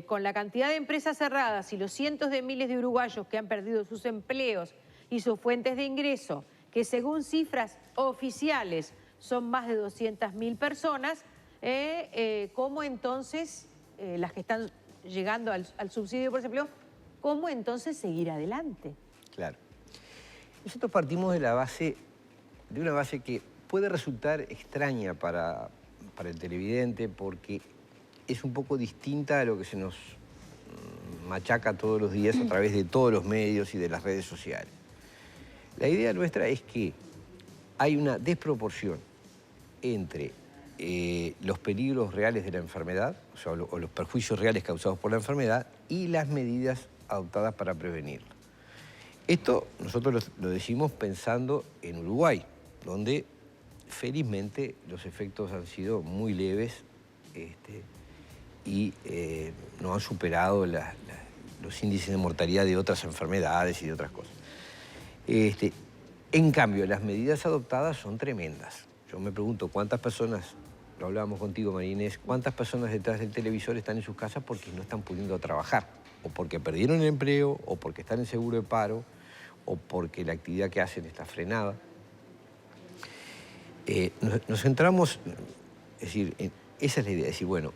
con la cantidad de empresas cerradas y los cientos de miles de uruguayos que han perdido sus empleos y sus fuentes de ingreso, que según cifras oficiales son más de 200.000 personas, ¿cómo entonces, las que están llegando al subsidio por desempleo, cómo entonces seguir adelante? Claro. Nosotros partimos de una base que puede resultar extraña para el televidente porque es un poco distinta a lo que se nos machaca todos los días a través de todos los medios y de las redes sociales. La idea nuestra es que hay una desproporción entre los peligros reales de la enfermedad, o los perjuicios reales causados por la enfermedad, y las medidas adoptadas para prevenirlo. Esto nosotros lo decimos pensando en Uruguay, donde felizmente los efectos han sido muy leves y no han superado los índices de mortalidad de otras enfermedades y de otras cosas. En cambio, las medidas adoptadas son tremendas. Yo me pregunto cuántas personas, lo hablábamos contigo, María Inés, cuántas personas detrás del televisor están en sus casas porque no están pudiendo trabajar, o porque perdieron el empleo, o porque están en seguro de paro, o porque la actividad que hacen está frenada. Nos centramos, es decir, esa es la idea, es decir, bueno,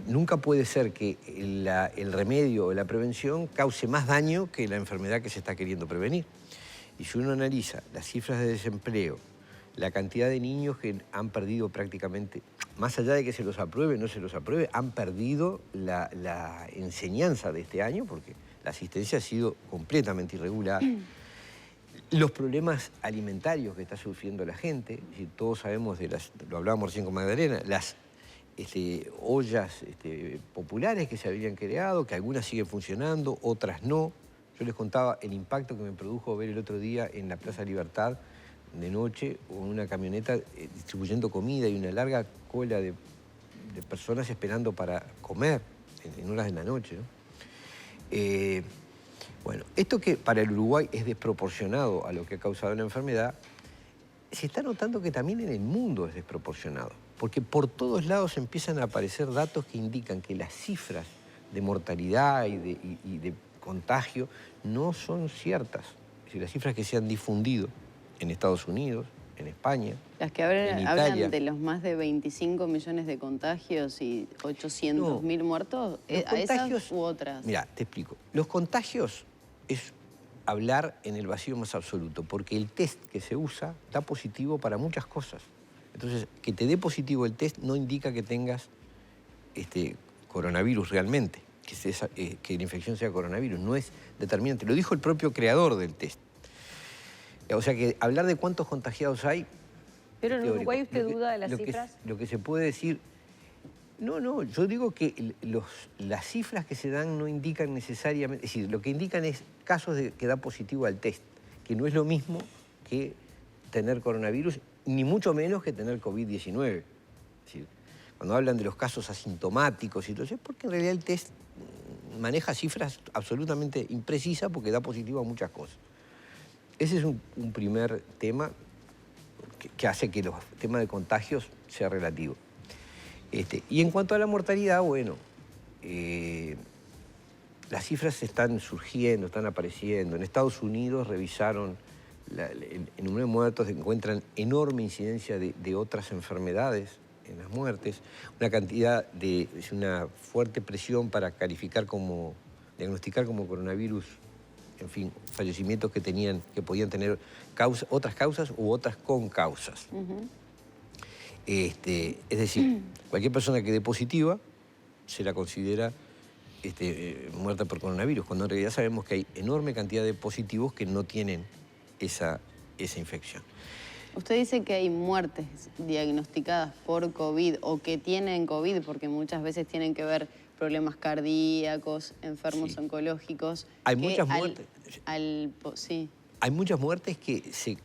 nunca puede ser que el remedio o la prevención cause más daño que la enfermedad que se está queriendo prevenir. Y si uno analiza las cifras de desempleo, la cantidad de niños que han perdido prácticamente, más allá de que se los apruebe o no se los apruebe, han perdido la enseñanza de este año porque la asistencia ha sido completamente irregular. Los problemas alimentarios que está sufriendo la gente, es decir, todos sabemos lo hablábamos recién con Magdalena, las ollas populares que se habían creado, que algunas siguen funcionando, otras no. Yo les contaba el impacto que me produjo ver el otro día en la Plaza Libertad de noche con una camioneta distribuyendo comida y una larga cola de personas esperando para comer en horas de la noche, ¿no? Bueno, esto que para el Uruguay es desproporcionado a lo que ha causado la enfermedad, se está notando que también en el mundo es desproporcionado, porque por todos lados empiezan a aparecer datos que indican que las cifras de mortalidad y de contagio no son ciertas. Es decir, las cifras que se han difundido en Estados Unidos, en España, las que en Italia, hablan de los más de 25 millones de contagios y 800.000 muertos, ¿a esas u otras? Mira, te explico. Los contagios es hablar en el vacío más absoluto, porque el test que se usa da positivo para muchas cosas. Entonces, que te dé positivo el test no indica que tengas coronavirus realmente, que la infección sea coronavirus, no es determinante. Lo dijo el propio creador del test. O sea que hablar de cuántos contagiados hay... ¿Pero en Uruguay usted duda de las cifras? Lo que se puede decir... No, yo digo que las cifras que se dan no indican necesariamente... Es decir, lo que indican es casos que da positivo al test, que no es lo mismo que tener coronavirus, ni mucho menos que tener COVID-19. Es decir, cuando hablan de los casos asintomáticos y todo eso, es porque en realidad el test maneja cifras absolutamente imprecisas porque da positivo a muchas cosas. Ese es un primer tema que hace que el tema de contagios sea relativo. Y en cuanto a la mortalidad, bueno, las cifras están surgiendo, están apareciendo. En Estados Unidos revisaron el número de muertos, encuentran enorme incidencia de otras enfermedades en las muertes, una fuerte presión para diagnosticar como coronavirus, en fin, fallecimientos que podían tener otras causas u otras con causas. Es decir, cualquier persona que dé positiva se la considera muerta por coronavirus, cuando en realidad sabemos que hay enorme cantidad de positivos que no tienen esa infección. Usted dice que hay muertes diagnosticadas por COVID o que tienen COVID, porque muchas veces tienen que ver problemas cardíacos, enfermos oncológicos. Hay muchas muertes. Sí. Hay muchas muertes que se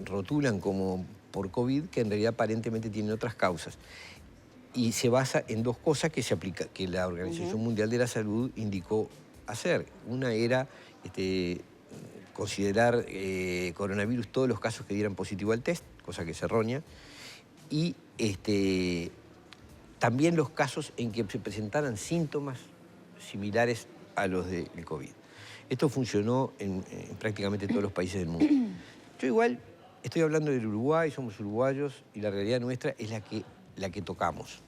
rotulan como por COVID, que en realidad aparentemente tienen otras causas. Y se basa en dos cosas que la Organización Mundial de la Salud indicó hacer. Una era considerar coronavirus todos los casos que dieran positivo al test, cosa que es errónea, y también los casos en que se presentaran síntomas similares a los del COVID. Esto funcionó en prácticamente todos los países del mundo. Yo igual estoy hablando del Uruguay, somos uruguayos, y la realidad nuestra es la que tocamos.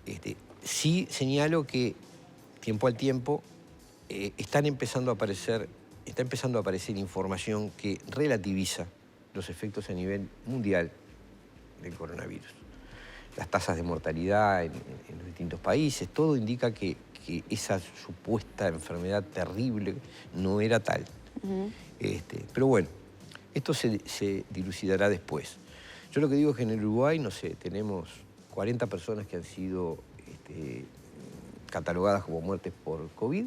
Sí, sí señalo que tiempo al tiempo está empezando a aparecer información que relativiza los efectos a nivel mundial del coronavirus. Las tasas de mortalidad en los distintos países, todo indica que esa supuesta enfermedad terrible no era tal. Pero bueno, esto se dilucidará después. Yo lo que digo es que en el Uruguay, no sé, tenemos 40 personas que han sido catalogadas como muertes por COVID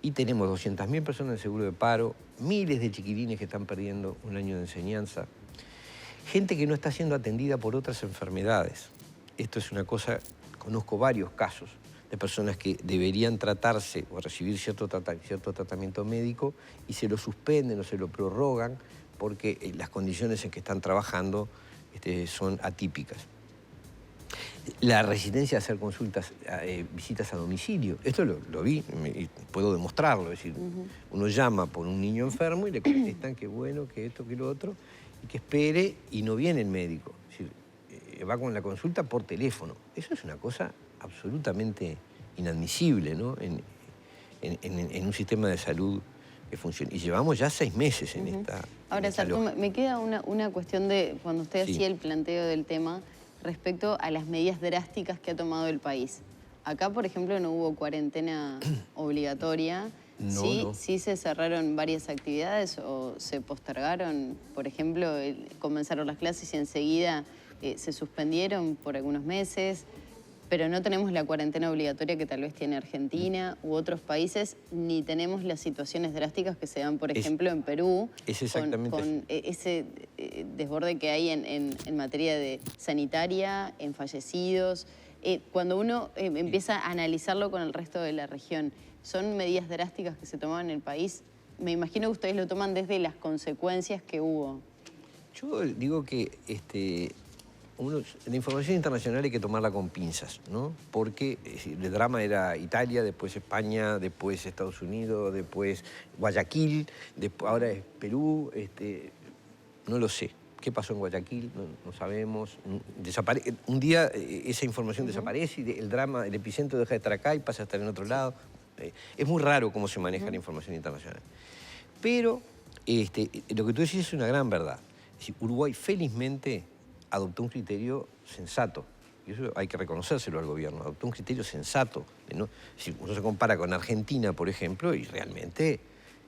y tenemos 200.000 personas en seguro de paro, miles de chiquilines que están perdiendo un año de enseñanza, gente que no está siendo atendida por otras enfermedades. Esto es una cosa, conozco varios casos de personas que deberían tratarse o recibir cierto tratamiento médico y se lo suspenden o se lo prorrogan porque las condiciones en que están trabajando son atípicas. La resistencia a hacer consultas, visitas a domicilio, esto lo vi y puedo demostrarlo. Es decir, uno llama por un niño enfermo y le contestan que bueno, que esto, que lo otro, y que espere y no viene el médico. Es decir, va con la consulta por teléfono. Eso es una cosa absolutamente inadmisible, ¿no? En un sistema de salud que funcione. Y llevamos ya 6 meses en esta... Ahora, Sartú, me queda una cuestión de cuando usted hacía el planteo del tema respecto a las medidas drásticas que ha tomado el país. Acá, por ejemplo, no hubo cuarentena obligatoria. Sí se cerraron varias actividades o se postergaron. Por ejemplo, comenzaron las clases y enseguida se suspendieron por algunos meses. Pero no tenemos la cuarentena obligatoria que tal vez tiene Argentina u otros países, ni tenemos las situaciones drásticas que se dan, por ejemplo, en Perú, con ese desborde que hay en materia de sanitaria, en fallecidos. Cuando uno empieza a analizarlo con el resto de la región, ¿son medidas drásticas que se toman en el país? Me imagino que ustedes lo toman desde las consecuencias que hubo. Yo digo que la información internacional hay que tomarla con pinzas, ¿no? Porque el drama era Italia, después España, después Estados Unidos, después Guayaquil, ahora es Perú, no lo sé. ¿Qué pasó en Guayaquil? No sabemos. Un día esa información desaparece y el drama, el epicentro deja de estar acá y pasa a estar en otro lado. Es muy raro cómo se maneja la información internacional. Pero lo que tú decís es una gran verdad. Es decir, Uruguay felizmente adoptó un criterio sensato, y eso hay que reconocérselo al gobierno, adoptó un criterio sensato. ¿No? Si uno se compara con Argentina, por ejemplo, y realmente...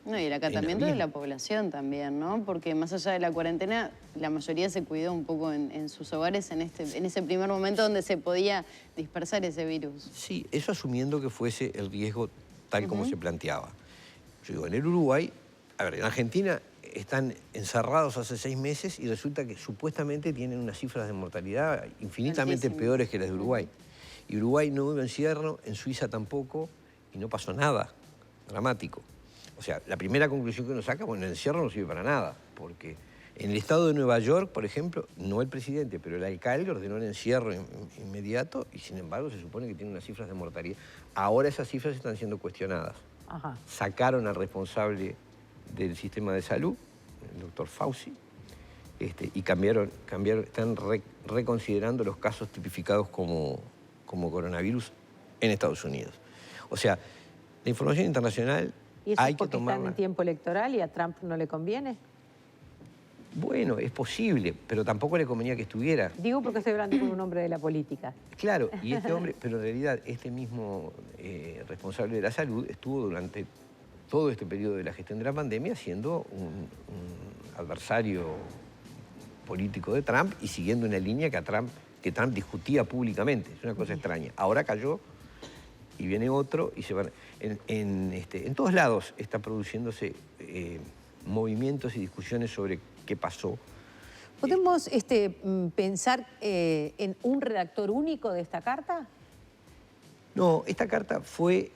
No, y el acatamiento de la población también, ¿no? Porque más allá de la cuarentena, la mayoría se cuidó un poco en sus hogares en ese primer momento donde se podía dispersar ese virus. Sí, eso asumiendo que fuese el riesgo tal como se planteaba. Yo digo, en el Uruguay, a ver, en Argentina están encerrados hace 6 meses y resulta que supuestamente tienen unas cifras de mortalidad infinitamente peores que las de Uruguay. Y Uruguay no hubo encierro, en Suiza tampoco, y no pasó nada dramático. O sea, la primera conclusión que uno saca, bueno, el encierro no sirve para nada, porque en el estado de Nueva York, por ejemplo, no el presidente, pero el alcalde ordenó el encierro inmediato y sin embargo se supone que tiene unas cifras de mortalidad. Ahora esas cifras están siendo cuestionadas. Sacaron al responsable del sistema de salud, el doctor Fauci, y están reconsiderando los casos tipificados como coronavirus en Estados Unidos. O sea, la información internacional hay que tomarla. ¿Y eso porque están en tiempo electoral y a Trump no le conviene? Bueno, es posible, pero tampoco le convenía que estuviera. Digo porque estoy hablando con un hombre de la política. Claro, y este hombre, pero en realidad este mismo responsable de la salud estuvo durante todo este periodo de la gestión de la pandemia siendo un adversario político de Trump y siguiendo una línea que Trump discutía públicamente. Es una cosa extraña. Ahora cayó y viene otro y se van... En todos lados está produciéndose movimientos y discusiones sobre qué pasó. ¿Podemos pensar en un redactor único de esta carta? No, esta carta fue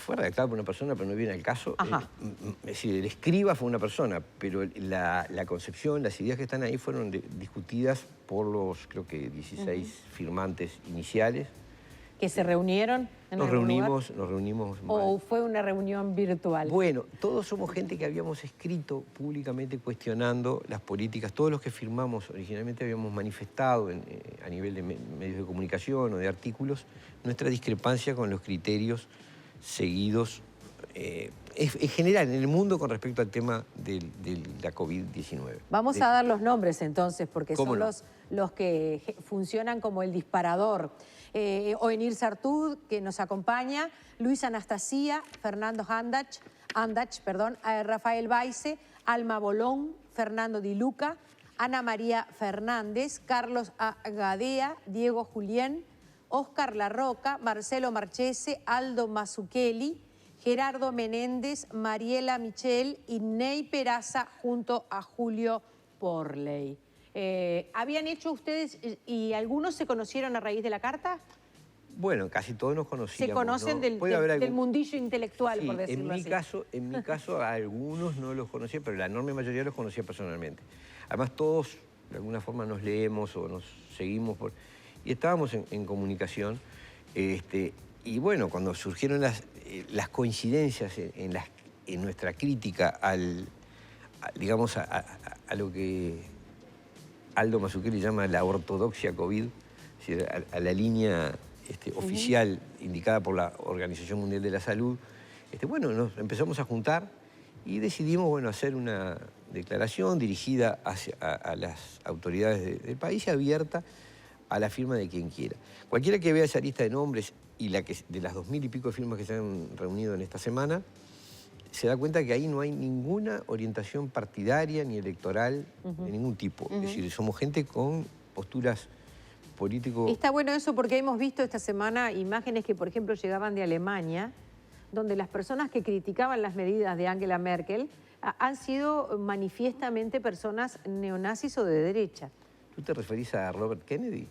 redactada por una persona, pero no viene al caso. Es decir, el escriba fue una persona, pero la concepción, las ideas que están ahí fueron discutidas por los, creo que 16 firmantes iniciales. ¿Que se reunieron en algún lugar? Nos reunimos. ¿O fue una reunión virtual? Bueno, todos somos gente que habíamos escrito públicamente cuestionando las políticas. Todos los que firmamos originalmente habíamos manifestado a nivel de medios de comunicación o de artículos nuestra discrepancia con los criterios seguidos en general en el mundo con respecto al tema de la COVID-19. Vamos a dar los nombres entonces, porque son los que funcionan como el disparador. Oenir Sartud, que nos acompaña, Luis Anastasia, Fernando Andach, Rafael Baice, Alma Bolón, Fernando Di Luca, Ana María Fernández, Carlos Agadea, Diego Julián, Óscar Larroca, Marcelo Marchese, Aldo Mazzucchelli, Gerardo Menéndez, Mariela Michel y Ney Peraza junto a Julio Porley. ¿Habían hecho ustedes y algunos se conocieron a raíz de la carta? Bueno, casi todos nos conocíamos. ¿Se conocen del mundillo intelectual, por decirlo así? En mi caso, a algunos no los conocía, pero la enorme mayoría los conocía personalmente. Además, todos de alguna forma nos leemos o nos seguimos y estábamos en comunicación. Y bueno, cuando surgieron las coincidencias en nuestra crítica a lo que Aldo Mazzucchelli llama la ortodoxia COVID, es decir, a la línea oficial indicada por la Organización Mundial de la Salud, bueno, nos empezamos a juntar y decidimos hacer una declaración dirigida a las autoridades del país y abierta a la firma de quien quiera. Cualquiera que vea esa lista de nombres y de las 2000 y pico de firmas que se han reunido en esta semana, se da cuenta que ahí no hay ninguna orientación partidaria ni electoral de ningún tipo. Es decir, somos gente con posturas políticos... Está bueno eso porque hemos visto esta semana imágenes que, por ejemplo, llegaban de Alemania, donde las personas que criticaban las medidas de Angela Merkel han sido manifiestamente personas neonazis o de derecha. ¿Tú te referís a Robert Kennedy?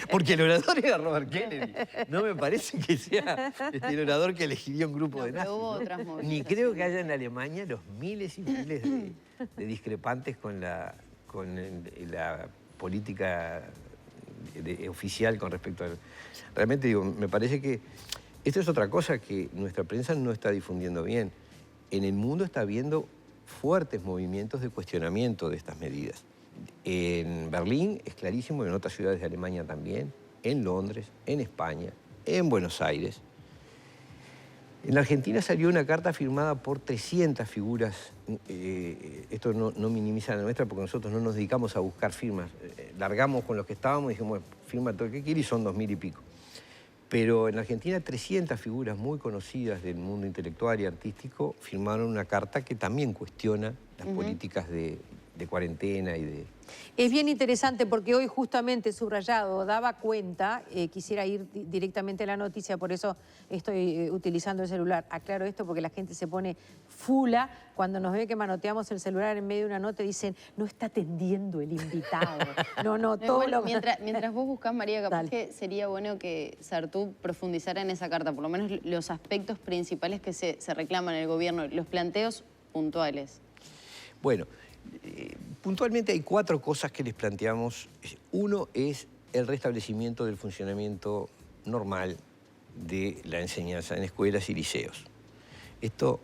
Porque el orador era Robert Kennedy. No me parece que sea el orador que elegiría un grupo de nazis. ¿No? Ni creo que haya en Alemania los miles y miles de discrepantes con la política oficial con respecto a... Realmente digo, me parece que esto es otra cosa que nuestra prensa no está difundiendo bien. En el mundo está habiendo fuertes movimientos de cuestionamiento de estas medidas. En Berlín es clarísimo, en otras ciudades de Alemania también, en Londres, en España, en Buenos Aires. En la Argentina salió una carta firmada por 300 figuras. Esto no minimiza la nuestra porque nosotros no nos dedicamos a buscar firmas. Largamos con los que estábamos y dijimos, bueno, firma todo el que quiere y son 2000 y pico. Pero en la Argentina 300 figuras muy conocidas del mundo intelectual y artístico firmaron una carta que también cuestiona las políticas de cuarentena y de... Es bien interesante porque hoy justamente Subrayado daba cuenta, quisiera ir directamente a la noticia, por eso estoy utilizando el celular. Aclaro esto porque la gente se pone fula cuando nos ve que manoteamos el celular en medio de una nota y dicen, no está atendiendo el invitado. Todo lo... Mientras vos buscás, María, capaz que sería bueno que Sartud profundizara en esa carta, por lo menos los aspectos principales que se reclaman en el gobierno, los planteos puntuales. Bueno, puntualmente hay 4 cosas que les planteamos. Uno es el restablecimiento del funcionamiento normal de la enseñanza en escuelas y liceos. Esto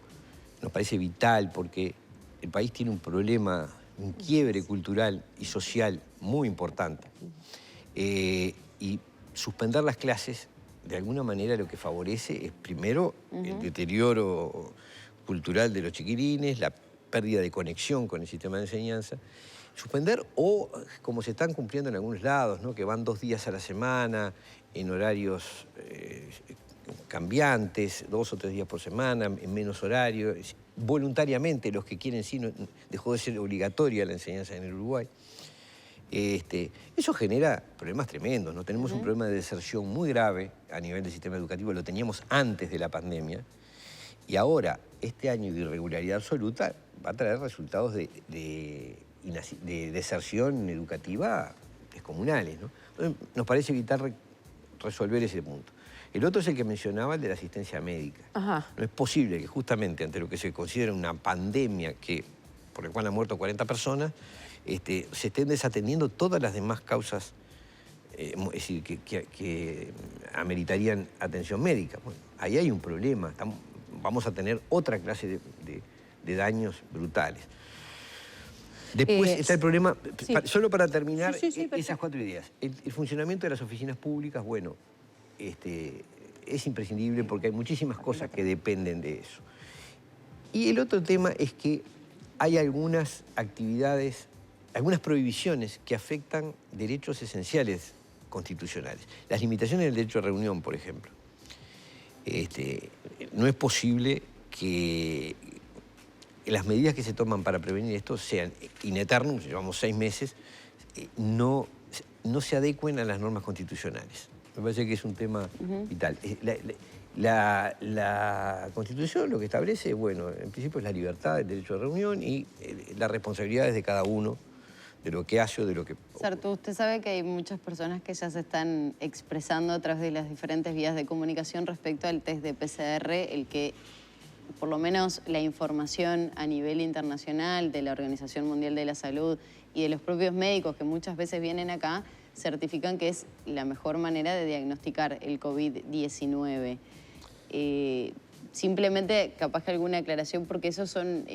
nos parece vital porque el país tiene un problema, un quiebre cultural y social muy importante. Y suspender las clases, de alguna manera, lo que favorece es, primero, el deterioro cultural de los chiquilines, la pérdida de conexión con el sistema de enseñanza. Suspender o, como se están cumpliendo en algunos lados, ¿no? Que van 2 días a la semana, en horarios cambiantes, 2 o 3 días por semana, en menos horario. Voluntariamente, los que quieren sí, dejó de ser obligatoria la enseñanza en el Uruguay. Eso genera problemas tremendos, ¿no? Tenemos un problema de deserción muy grave a nivel del sistema educativo, lo teníamos antes de la pandemia, y ahora, este año de irregularidad absoluta va a traer resultados de deserción educativa descomunales, ¿no? Entonces, nos parece vital resolver ese punto. El otro es el que mencionaba, el de la asistencia médica. Ajá. No es posible que justamente ante lo que se considera una pandemia por la cual han muerto 40 personas, se estén desatendiendo todas las demás causas, es decir, que ameritarían atención médica. Bueno, ahí hay un problema, vamos a tener otra clase de daños brutales. Después está el problema, sí. Solo para terminar Sí, esas 4 ideas. El funcionamiento de las oficinas públicas, bueno, es imprescindible porque hay muchísimas cosas que dependen de eso. Y el otro tema es que hay algunas actividades, algunas prohibiciones que afectan derechos esenciales constitucionales. Las limitaciones del derecho a reunión, por ejemplo. No es posible que las medidas que se toman para prevenir esto sean in eternum, llevamos 6 meses, no se adecuen a las normas constitucionales. Me parece que es un tema vital. La Constitución lo que establece, bueno, en principio es la libertad, el derecho de reunión y las responsabilidades de cada uno de lo que hace o de lo que... Sartu, usted sabe que hay muchas personas que ya se están expresando a través de las diferentes vías de comunicación respecto al test de PCR, el que por lo menos la información a nivel internacional de la Organización Mundial de la Salud y de los propios médicos que muchas veces vienen acá, certifican que es la mejor manera de diagnosticar el COVID-19. Simplemente, capaz que alguna aclaración, porque esos son,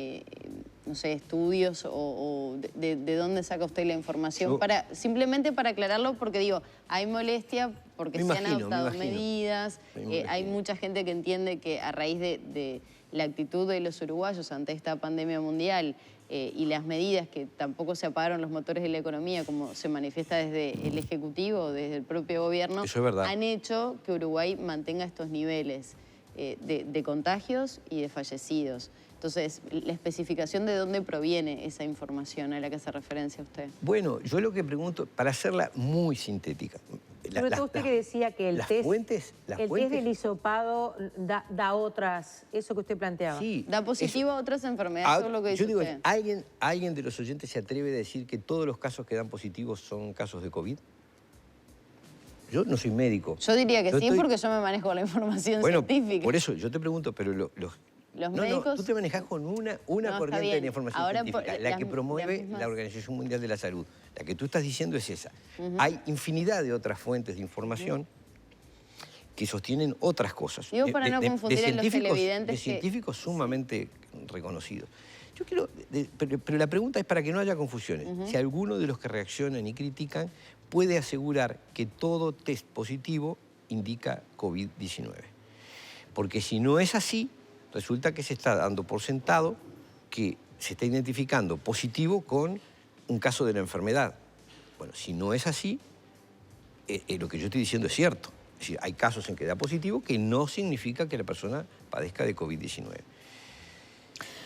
no sé, estudios o de dónde saca usted la información. Simplemente para aclararlo, porque digo, hay molestia porque se han adoptado medidas, hay mucha gente que entiende que a raíz de la actitud de los uruguayos ante esta pandemia mundial y las medidas que tampoco se apagaron los motores de la economía, como se manifiesta desde el Ejecutivo, desde el propio gobierno, han hecho que Uruguay mantenga estos niveles de contagios y de fallecidos. Entonces, la especificación de dónde proviene esa información a la que hace referencia usted. Bueno, yo lo que pregunto, para hacerla muy sintética... Sobre todo usted que decía que el test del hisopado da otras, eso que usted planteaba. Sí. Da positivo a otras enfermedades, eso es lo que dice usted. ¿Alguien de los oyentes se atreve a decir que todos los casos que dan positivos son casos de COVID? Yo no soy médico. Yo diría que sí, porque yo me manejo la información científica. Por eso, yo te pregunto, pero los médicos... No, tú te manejas con una corriente de la información científica, la que promueve la Organización Mundial de la Salud. La que tú estás diciendo es esa. Hay infinidad de otras fuentes de información que sostienen otras cosas. Digo para no confundir a los televidentes. De científicos sumamente reconocidos. Yo quiero... Pero la pregunta es para que no haya confusiones. Si alguno de los que reaccionan y critican puede asegurar que todo test positivo indica COVID-19. Porque si no es así, resulta que se está dando por sentado que se está identificando positivo con un caso de la enfermedad. Bueno, si no es así, lo que yo estoy diciendo es cierto. Es decir, hay casos en que da positivo que no significa que la persona padezca de COVID-19.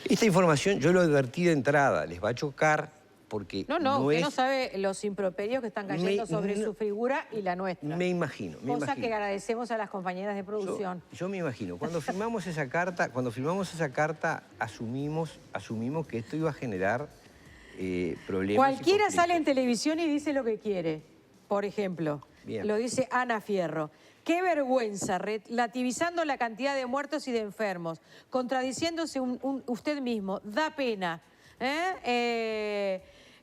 Esta información yo lo advertí de entrada, les va a chocar porque usted no sabe los improperios que están cayendo sobre su figura y la nuestra. Me imagino. Cosa que agradecemos a las compañeras de producción. Yo me imagino. Cuando firmamos esa carta, asumimos que esto iba a generar problemas. Cualquiera sale en televisión y dice lo que quiere. Por ejemplo, lo dice Ana Fierro. Qué vergüenza, relativizando la cantidad de muertos y de enfermos, contradiciéndose usted mismo, da pena.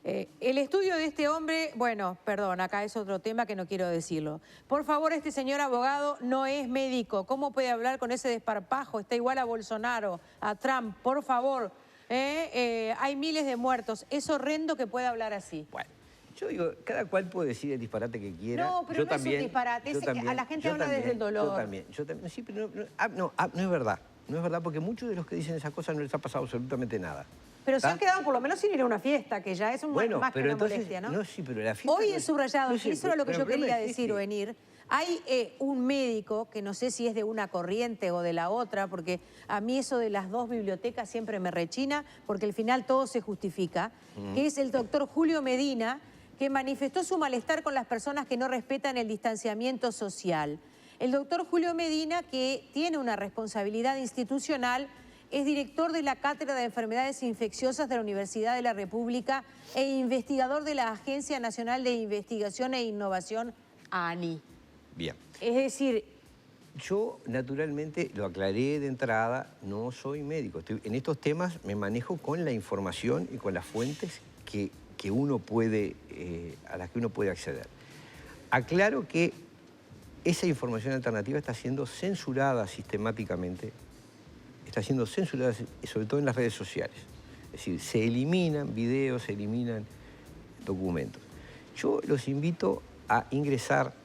El estudio de este hombre, bueno, perdón, acá es otro tema que no quiero decirlo. Por favor, este señor abogado no es médico. ¿Cómo puede hablar con ese desparpajo? Está igual a Bolsonaro, a Trump, por favor. Hay miles de muertos. Es horrendo que pueda hablar así. Bueno, yo digo, cada cual puede decir el disparate que quiera. No, pero no es un disparate. A la gente habla desde el dolor. Yo también. Sí, pero no es verdad. No es verdad, porque muchos de los que dicen esas cosas no les ha pasado absolutamente nada. Pero se han quedado por lo menos sin ir a una fiesta, que ya es más que una molestia, ¿no? No, sí, pero la fiesta... Hoy en Subrayado, eso era lo que yo quería decir o venir, Hay un médico, que no sé si es de una corriente o de la otra, porque a mí eso de las dos bibliotecas siempre me rechina, porque al final todo se justifica, que es el doctor Julio Medina, que manifestó su malestar con las personas que no respetan el distanciamiento social. El doctor Julio Medina, que tiene una responsabilidad institucional, es director de la Cátedra de Enfermedades Infecciosas de la Universidad de la República e investigador de la Agencia Nacional de Investigación e Innovación, ANI. Bien. Es decir... Yo, naturalmente, lo aclaré de entrada, no soy médico. En estos temas me manejo con la información y con las fuentes que uno puede, a las que uno puede acceder. Aclaro que esa información alternativa está siendo censurada sistemáticamente, está siendo censurada sobre todo en las redes sociales. Es decir, se eliminan videos, se eliminan documentos. Yo los invito a ingresar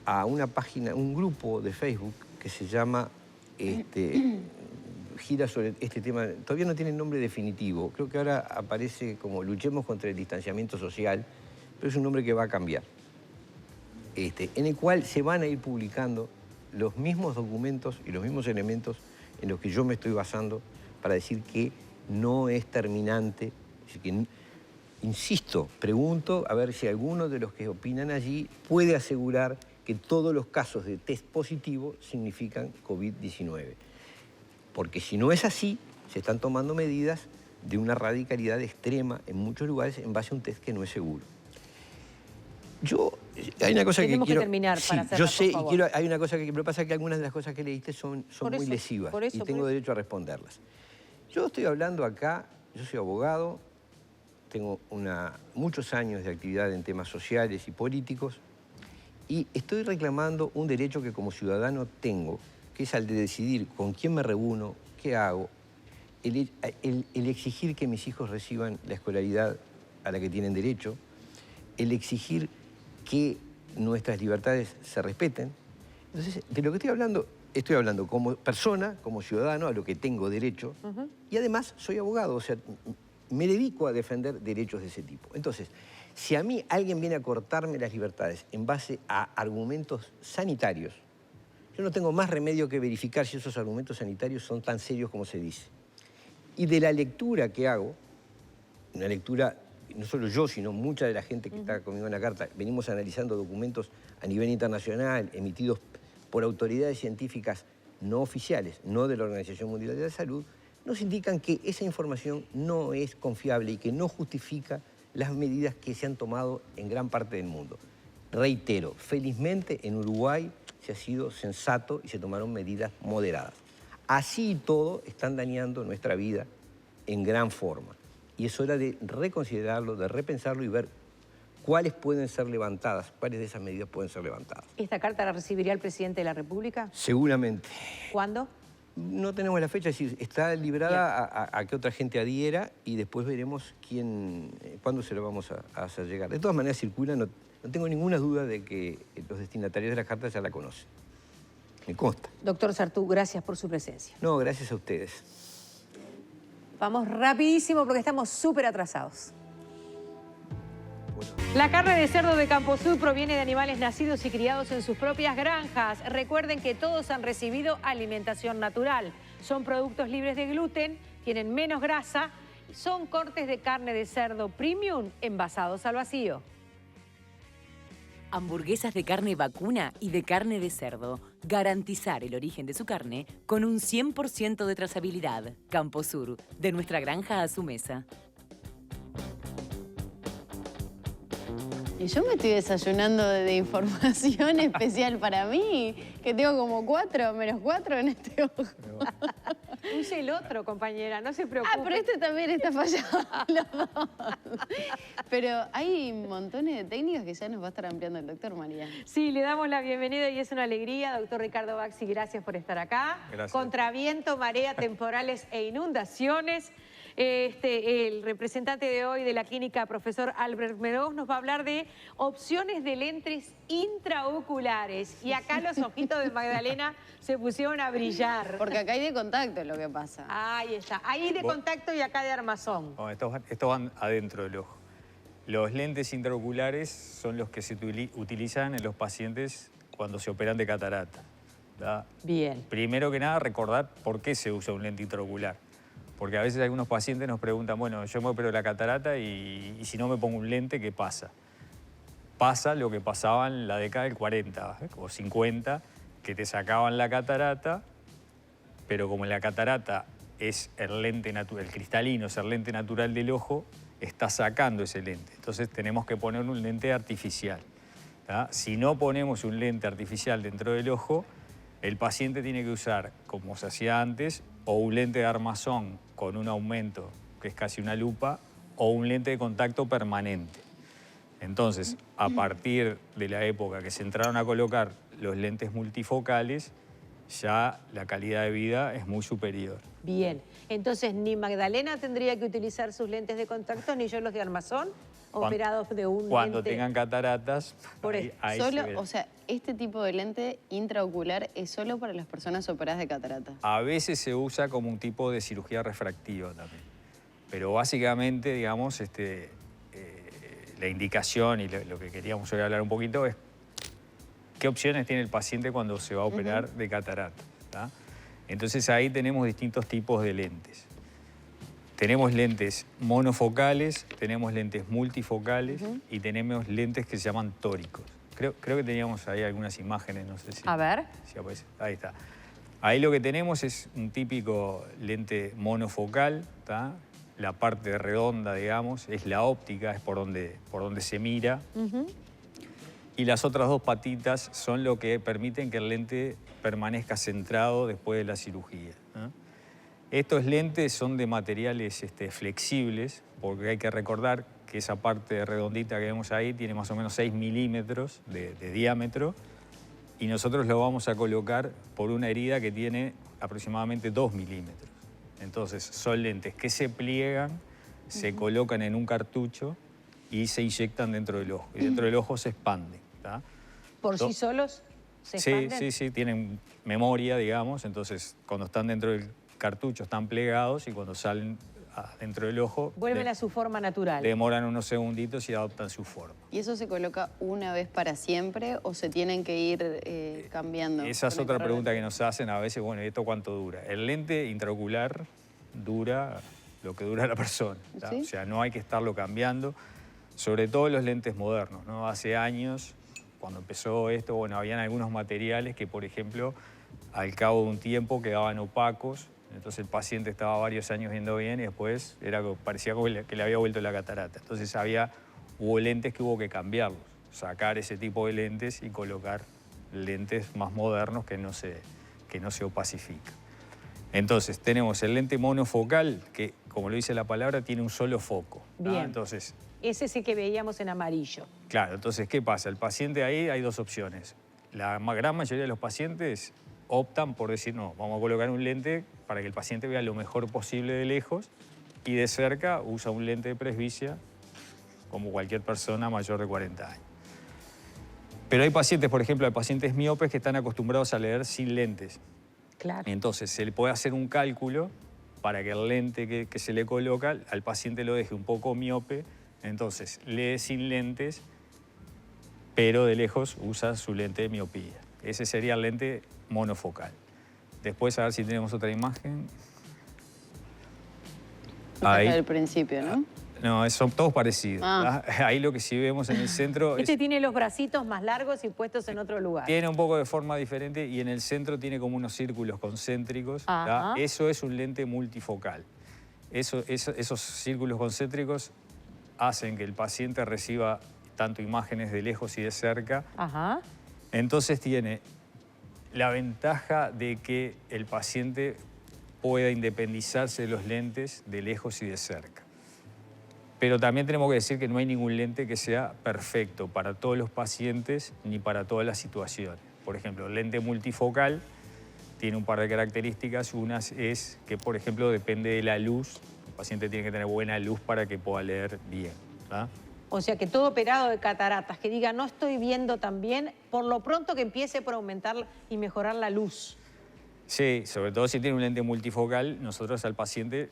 a una página, un grupo de Facebook que se llama, gira sobre este tema, todavía no tiene nombre definitivo, creo que ahora aparece como Luchemos contra el Distanciamiento Social, pero es un nombre que va a cambiar, en el cual se van a ir publicando los mismos documentos y los mismos elementos en los que yo me estoy basando para decir que no es terminante, es decir, que, insisto, pregunto a ver si alguno de los que opinan allí puede asegurar que todos los casos de test positivo significan COVID-19. Porque si no es así, se están tomando medidas de una radicalidad extrema en muchos lugares en base a un test que no es seguro. Hay una cosa Tenemos que quiero... terminar para cerrar, yo sé, por favor. y quiero, hay una cosa que... Lo que pasa es que algunas de las cosas que leíste son muy lesivas y tengo derecho a responderlas. Yo estoy hablando acá, yo soy abogado, tengo muchos años de actividad en temas sociales y políticos, y estoy reclamando un derecho que como ciudadano tengo, que es el de decidir con quién me reúno, qué hago, el exigir que mis hijos reciban la escolaridad a la que tienen derecho, el exigir que nuestras libertades se respeten. Entonces, de lo que estoy hablando como persona, como ciudadano, a lo que tengo derecho, y además soy abogado, o sea, me dedico a defender derechos de ese tipo. Entonces, si a mí alguien viene a cortarme las libertades en base a argumentos sanitarios, yo no tengo más remedio que verificar si esos argumentos sanitarios son tan serios como se dice. Y de la lectura que hago, una lectura, no solo yo, sino mucha de la gente que está conmigo en la carta, venimos analizando documentos a nivel internacional, emitidos por autoridades científicas no oficiales, no de la Organización Mundial de la Salud, nos indican que esa información no es confiable y que no justifica las medidas que se han tomado en gran parte del mundo. Reitero, felizmente en Uruguay se ha sido sensato y se tomaron medidas moderadas. Así y todo están dañando nuestra vida en gran forma. Y es hora de reconsiderarlo, de repensarlo y ver cuáles pueden ser levantadas, cuáles de esas medidas pueden ser levantadas. ¿Esta carta la recibiría el presidente de la República? Seguramente. ¿Cuándo? No tenemos la fecha, es decir, está librada a que otra gente adhiera y después veremos cuándo se lo vamos a hacer llegar. De todas maneras circula, no tengo ninguna duda de que los destinatarios de la carta ya la conocen. Me consta. Doctor Sartú, gracias por su presencia. No, gracias a ustedes. Vamos rapidísimo porque estamos súper atrasados. La carne de cerdo de Camposur proviene de animales nacidos y criados en sus propias granjas. Recuerden que todos han recibido alimentación natural. Son productos libres de gluten, tienen menos grasa y son cortes de carne de cerdo premium envasados al vacío. Hamburguesas de carne vacuna y de carne de cerdo. Garantizar el origen de su carne con un 100% de trazabilidad. Camposur, de nuestra granja a su mesa. Y yo me estoy desayunando de información especial para mí, que tengo como 4, menos 4 en este ojo. Use el otro, compañera, no se preocupe. Ah, pero este también está fallado. Pero hay montones de técnicas que ya nos va a estar ampliando el doctor, María. Sí, le damos la bienvenida y es una alegría. Doctor Ricardo Baxi, gracias por estar acá. Gracias. Contra viento, marea, temporales e inundaciones. El representante de hoy de la clínica, profesor Albert Meroz, nos va a hablar de opciones de lentes intraoculares. Y acá los ojitos de Magdalena se pusieron a brillar. Porque acá hay de contacto, es lo que pasa. Ahí está. Ahí de contacto y acá de armazón. No, estos van adentro del ojo. Los lentes intraoculares son los que se utilizan en los pacientes cuando se operan de catarata. ¿Verdad? Bien. Primero que nada, recordar por qué se usa un lente intraocular. Porque a veces algunos pacientes nos preguntan, bueno, yo me opero la catarata y si no me pongo un lente, ¿qué pasa? Pasa lo que pasaba en la década del 40 o 50, que te sacaban la catarata, pero como la catarata es el lente natural, el cristalino es el lente natural del ojo, está sacando ese lente. Entonces tenemos que poner un lente artificial. ¿Tá? Si no ponemos un lente artificial dentro del ojo, el paciente tiene que usar, como se hacía antes, o un lente de armazón con un aumento, que es casi una lupa, o un lente de contacto permanente. Entonces, a partir de la época que se entraron a colocar los lentes multifocales, ya la calidad de vida es muy superior. Bien. Entonces, ni Magdalena tendría que utilizar sus lentes de contacto, ni yo los de armazón, operados de un Cuando lente... tengan cataratas, ahí solo, se ve. o sea, este tipo de lente intraocular es solo para las personas operadas de catarata. A veces se usa como un tipo de cirugía refractiva también. Pero básicamente, digamos, la indicación y lo que queríamos hoy hablar un poquito es qué opciones tiene el paciente cuando se va a operar de catarata. ¿Tá? Entonces ahí tenemos distintos tipos de lentes. Tenemos lentes monofocales, tenemos lentes multifocales y tenemos lentes que se llaman tóricos. Creo que teníamos ahí algunas imágenes, no sé si... A ver. Si aparece. Ahí está. Ahí lo que tenemos es un típico lente monofocal, ¿tá? La parte redonda, digamos, es la óptica, es por donde se mira. Y las otras dos patitas son lo que permiten que el lente permanezca centrado después de la cirugía, ¿no? Estos lentes son de materiales flexibles, porque hay que recordar que esa parte redondita que vemos ahí tiene más o menos 6 milímetros de diámetro y nosotros lo vamos a colocar por una herida que tiene aproximadamente 2 milímetros. Entonces son lentes que se pliegan, se colocan en un cartucho y se inyectan dentro del ojo. Y dentro del ojo se expanden. ¿Tá? ¿Por sí solos se expanden? Sí, tienen memoria, digamos. Entonces cuando están dentro del cartucho están plegados y cuando salen dentro del ojo... Vuelven a su forma natural. Demoran unos segunditos y adoptan su forma. ¿Y eso se coloca una vez para siempre o se tienen que ir cambiando? Esa es otra pregunta que nos hacen a veces, bueno, ¿y esto cuánto dura? El lente intraocular dura lo que dura la persona. ¿Sí? O sea, no hay que estarlo cambiando, sobre todo los lentes modernos, ¿no? Hace años, cuando empezó esto, bueno, habían algunos materiales que, por ejemplo, al cabo de un tiempo quedaban opacos. Entonces el paciente estaba varios años viendo bien y después parecía que le había vuelto la catarata. Entonces hubo lentes que hubo que cambiarlos, sacar ese tipo de lentes y colocar lentes más modernos que no se opacifican. Entonces tenemos el lente monofocal que, como lo dice la palabra, tiene un solo foco. Bien. Entonces, es ese que veíamos en amarillo. Claro, entonces, ¿qué pasa? El paciente ahí hay dos opciones. La gran mayoría de los pacientes optan por decir, no, vamos a colocar un lente para que el paciente vea lo mejor posible de lejos y de cerca usa un lente de presbicia como cualquier persona mayor de 40 años. Pero hay pacientes, por ejemplo, hay pacientes miopes que están acostumbrados a leer sin lentes. Claro. Entonces se le puede hacer un cálculo para que el lente que se le coloca al paciente lo deje un poco miope. Entonces lee sin lentes, pero de lejos usa su lente de miopía. Ese sería el lente monofocal. Después, a ver si tenemos otra imagen. Ahí. Del principio, ¿no? No, son todos parecidos. Ahí lo que sí vemos en el centro tiene los bracitos más largos y puestos en otro lugar. Tiene un poco de forma diferente y en el centro tiene como unos círculos concéntricos. Eso es un lente multifocal. Esos círculos concéntricos hacen que el paciente reciba tanto imágenes de lejos y de cerca. Entonces tiene la ventaja de que el paciente pueda independizarse de los lentes de lejos y de cerca. Pero también tenemos que decir que no hay ningún lente que sea perfecto para todos los pacientes ni para todas las situaciones. Por ejemplo, el lente multifocal tiene un par de características. Una es que, por ejemplo, depende de la luz. El paciente tiene que tener buena luz para que pueda leer bien, ¿verdad? O sea, que todo operado de cataratas, que diga, no estoy viendo tan bien, por lo pronto que empiece por aumentar y mejorar la luz. Sí, sobre todo si tiene un lente multifocal, nosotros al paciente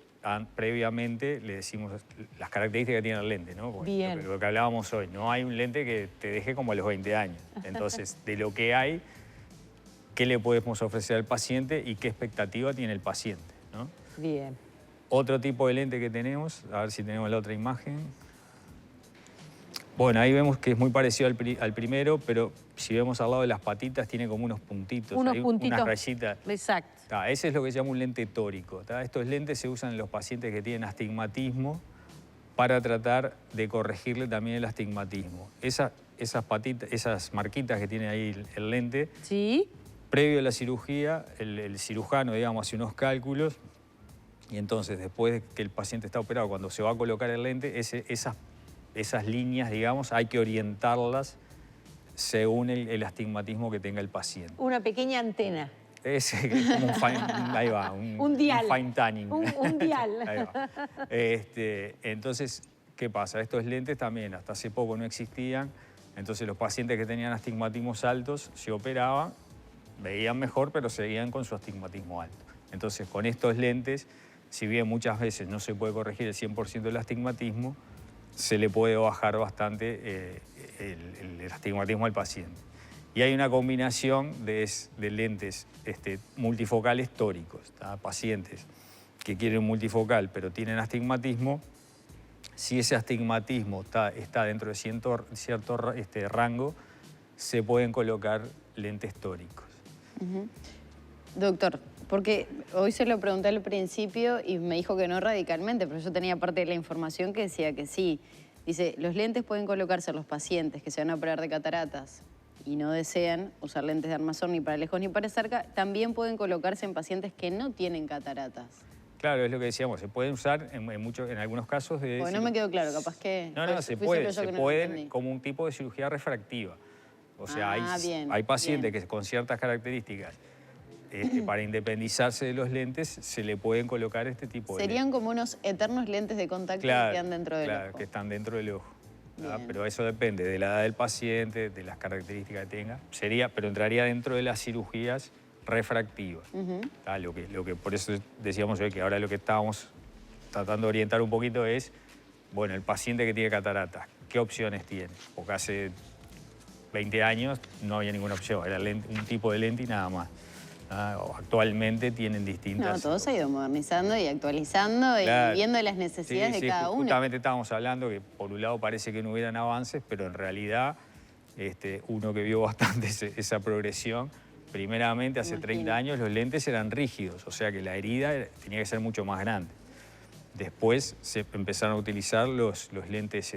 previamente le decimos las características que tiene el lente, ¿no? Bien. Lo que hablábamos hoy, no hay un lente que te deje como a los 20 años. Entonces, de lo que hay, ¿qué le podemos ofrecer al paciente y qué expectativa tiene el paciente, ¿no? Bien. Otro tipo de lente que tenemos, a ver si tenemos la otra imagen. Bueno, ahí vemos que es muy parecido al primero, pero si vemos al lado de las patitas tiene como unos puntitos. Unos puntitos. Unas rayitas. Exacto. Ese es lo que se llama un lente tórico. Estos lentes se usan en los pacientes que tienen astigmatismo para tratar de corregirle también el astigmatismo. Esas patitas, esas marquitas que tiene ahí el lente, ¿sí? Previo a la cirugía, el cirujano, digamos, hace unos cálculos y entonces después de que el paciente está operado, cuando se va a colocar el lente, esas líneas, digamos, hay que orientarlas según el astigmatismo que tenga el paciente. Una pequeña antena. Es como ahí va, un dial. Un fine tuning. Un dial. Ahí va. Entonces, ¿qué pasa? Estos lentes también hasta hace poco no existían, entonces los pacientes que tenían astigmatismos altos se operaban, veían mejor, pero seguían con su astigmatismo alto. Entonces, con estos lentes, si bien muchas veces no se puede corregir el 100% del astigmatismo, se le puede bajar bastante el astigmatismo al paciente. Y hay una combinación de lentes multifocales tóricos. Pacientes que quieren multifocal pero tienen astigmatismo, si ese astigmatismo está dentro de cierto rango, se pueden colocar lentes tóricos. Doctor, porque hoy se lo pregunté al principio y me dijo que no radicalmente, pero yo tenía parte de la información que decía que sí. Dice, los lentes pueden colocarse a los pacientes que se van a operar de cataratas y no desean usar lentes de armazón ni para lejos ni para cerca, también pueden colocarse en pacientes que no tienen cataratas. Claro, es lo que decíamos, se pueden usar en algunos casos de... Bueno, no me quedó claro, capaz que... No, se pueden como un tipo de cirugía refractiva. O sea, hay pacientes que con ciertas características, para independizarse de los lentes, se le pueden colocar este tipo de lentes. Serían como unos eternos lentes de contacto que quedan dentro del ojo. Claro, que están dentro del ojo. Pero eso depende de la edad del paciente, de las características que tenga. Pero entraría dentro de las cirugías refractivas. Lo que por eso decíamos hoy que ahora lo que estábamos tratando de orientar un poquito es, bueno, el paciente que tiene cataratas, ¿qué opciones tiene? Porque hace 20 años no había ninguna opción, era un tipo de lente y nada más. Actualmente tienen distintas... No, todo se ha ido modernizando y actualizando y viendo las necesidades de cada uno. Justamente estábamos hablando que por un lado parece que no hubieran avances, pero en realidad uno que vio bastante esa progresión, primeramente hace 30 años los lentes eran rígidos, o sea que la herida tenía que ser mucho más grande. Después se empezaron a utilizar los lentes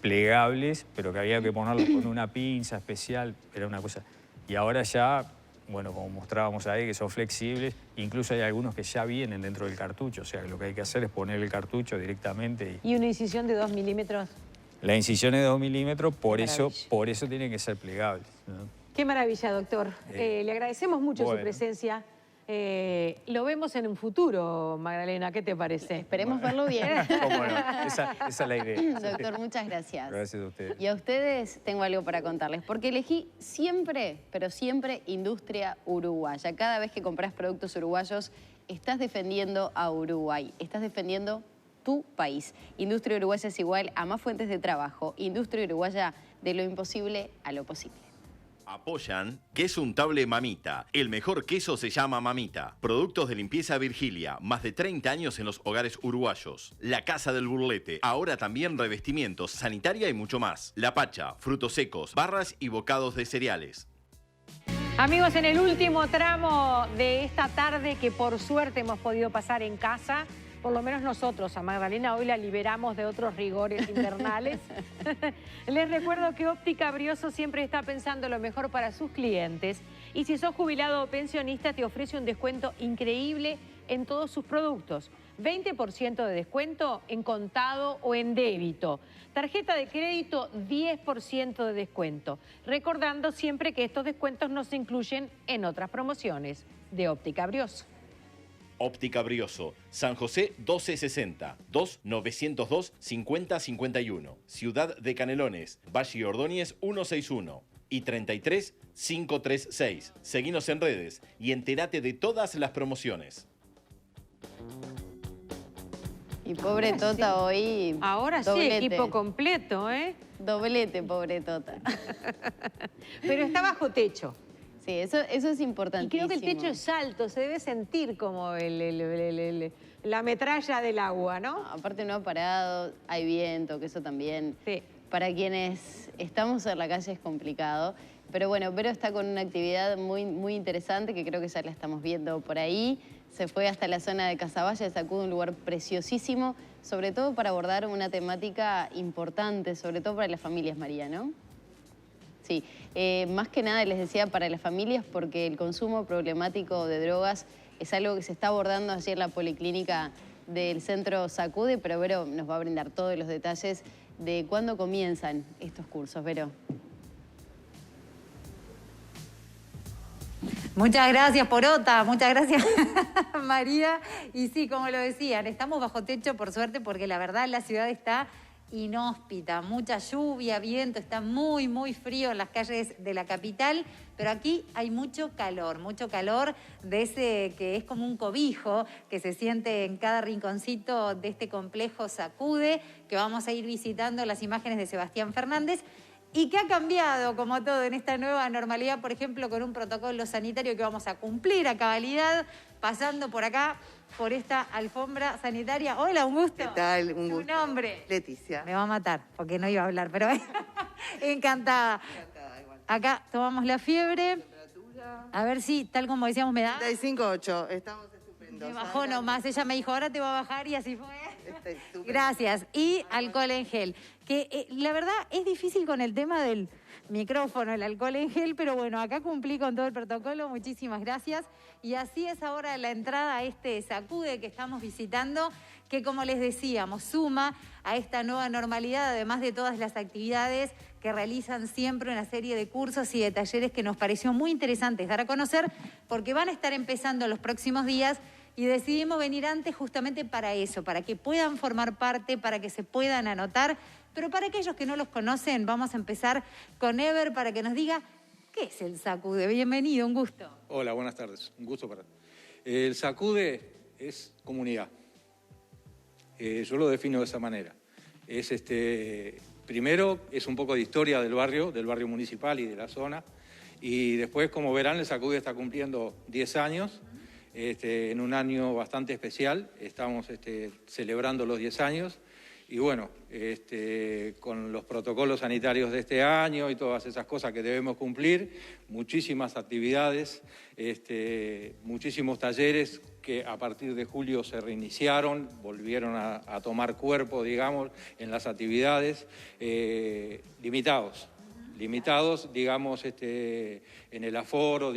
plegables, pero que había que ponerlos con una pinza especial, era una cosa... Y ahora ya... Bueno, como mostrábamos ahí, que son flexibles, incluso hay algunos que ya vienen dentro del cartucho, o sea, que lo que hay que hacer es poner el cartucho directamente. ¿Y una incisión de 2 milímetros? La incisión es de 2 milímetros, por eso tienen que ser plegables, ¿no? Qué maravilla, doctor. Le agradecemos mucho su presencia. Lo vemos en un futuro, Magdalena, ¿qué te parece? Esperemos verlo bien. ¿Cómo no? Esa es la idea. Doctor, muchas gracias. Gracias a ustedes. Y a ustedes tengo algo para contarles, porque elegí siempre, pero siempre, industria uruguaya. Cada vez que compras productos uruguayos, estás defendiendo a Uruguay, estás defendiendo tu país. Industria uruguaya es igual a más fuentes de trabajo. Industria uruguaya, de lo imposible a lo posible. Apoyan Queso Untable Mamita. El mejor queso se llama Mamita. Productos de limpieza Virgilia. Más de 30 años en los hogares uruguayos. La Casa del Burlete. Ahora también revestimientos, sanitaria y mucho más. La Pacha, frutos secos, barras y bocados de cereales. Amigos, en el último tramo de esta tarde que por suerte hemos podido pasar en casa, por lo menos nosotros, a Magdalena hoy la liberamos de otros rigores invernales. Les recuerdo que Óptica Brioso siempre está pensando lo mejor para sus clientes. Y si sos jubilado o pensionista, te ofrece un descuento increíble en todos sus productos. 20% de descuento en contado o en débito. Tarjeta de crédito, 10% de descuento. Recordando siempre que estos descuentos no se incluyen en otras promociones de Óptica Brioso. Óptica Brioso, San José 1260, 2902-5051, Ciudad de Canelones, Valle Ordóñez 161. y 33 536. Seguinos en redes y entérate de todas las promociones. Y pobre Tota hoy. Ahora doblete. sí, equipo completo, ¿eh? Doblete, pobre Tota. Pero está bajo techo. Sí, eso es Y importantísimo. creo que el techo es alto, se debe sentir como la metralla del agua, ¿no? Aparte no ha parado, hay viento, que eso también. Sí. Para quienes estamos en la calle es complicado. Pero bueno, Vero está con una actividad muy, muy interesante que creo que ya la estamos viendo por ahí. Se fue hasta la zona de Casaballe, Sacude, un lugar preciosísimo, sobre todo para abordar una temática importante, sobre todo para las familias, María, ¿no? Sí, más que nada les decía para las familias porque el consumo problemático de drogas es algo que se está abordando allí en la policlínica del centro Sacude, pero Vero nos va a brindar todos los detalles de cuándo comienzan estos cursos. Vero. Muchas gracias, Porota, muchas gracias, María. Y sí, como lo decían, estamos bajo techo, por suerte, porque la verdad la ciudad está inhóspita, mucha lluvia, viento, está muy, muy frío en las calles de la capital, pero aquí hay mucho calor de ese que es como un cobijo que se siente en cada rinconcito de este complejo Sacude, que vamos a ir visitando las imágenes de Sebastián Fernández, y que ha cambiado, como todo, en esta nueva normalidad, por ejemplo, con un protocolo sanitario que vamos a cumplir a cabalidad, pasando por acá, por esta alfombra sanitaria. Hola, un gusto. ¿Qué tal? Un gusto. ¿Tu nombre? Leticia. Me va a matar, porque no iba a hablar, pero encantada. Acá tomamos la fiebre. A ver si, tal como decíamos, me da. 35,8. Estamos estupendos. Me bajó nomás. Ella me dijo, ahora te va a bajar y así fue. Gracias. Y alcohol en gel. Que la verdad es difícil con el tema del micrófono, el alcohol en gel, pero bueno, acá cumplí con todo el protocolo. Muchísimas gracias. Y así es ahora la entrada a este Sacude que estamos visitando, que como les decíamos, suma a esta nueva normalidad, además de todas las actividades que realizan siempre una serie de cursos y de talleres que nos pareció muy interesantes dar a conocer, porque van a estar empezando los próximos días y decidimos venir antes justamente para eso, para que puedan formar parte, para que se puedan anotar. Pero para aquellos que no los conocen, vamos a empezar con Ever para que nos diga qué es el Sacude. Bienvenido, un gusto. Hola, buenas tardes. Un gusto para... El Sacude es comunidad. Yo lo defino de esa manera. Es primero, es un poco de historia del barrio municipal y de la zona. Y después, como verán, el Sacude está cumpliendo 10 años. En un año bastante especial. Estamos celebrando los 10 años. Y bueno, con los protocolos sanitarios de este año y todas esas cosas que debemos cumplir, muchísimas actividades, muchísimos talleres que a partir de julio se reiniciaron, volvieron a tomar cuerpo, digamos, en las actividades, limitados, digamos, en el aforo,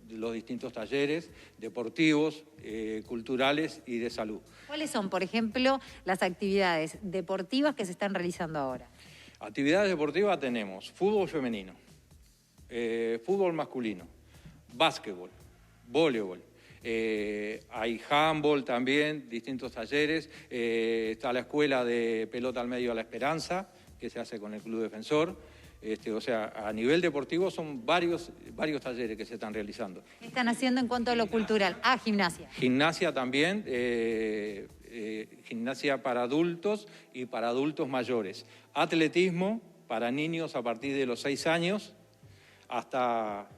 los distintos talleres deportivos, culturales y de salud. ¿Cuáles son, por ejemplo, las actividades deportivas que se están realizando ahora? Actividades deportivas tenemos fútbol femenino, fútbol masculino, básquetbol, voleibol, hay handball también, distintos talleres, está la escuela de pelota al medio a la Esperanza, que se hace con el Club Defensor. O sea, a nivel deportivo son varios talleres que se están realizando. ¿Qué están haciendo en cuanto a lo cultural? Gimnasia. Gimnasia también, gimnasia para adultos y para adultos mayores. Atletismo para niños a partir de los 6 años hasta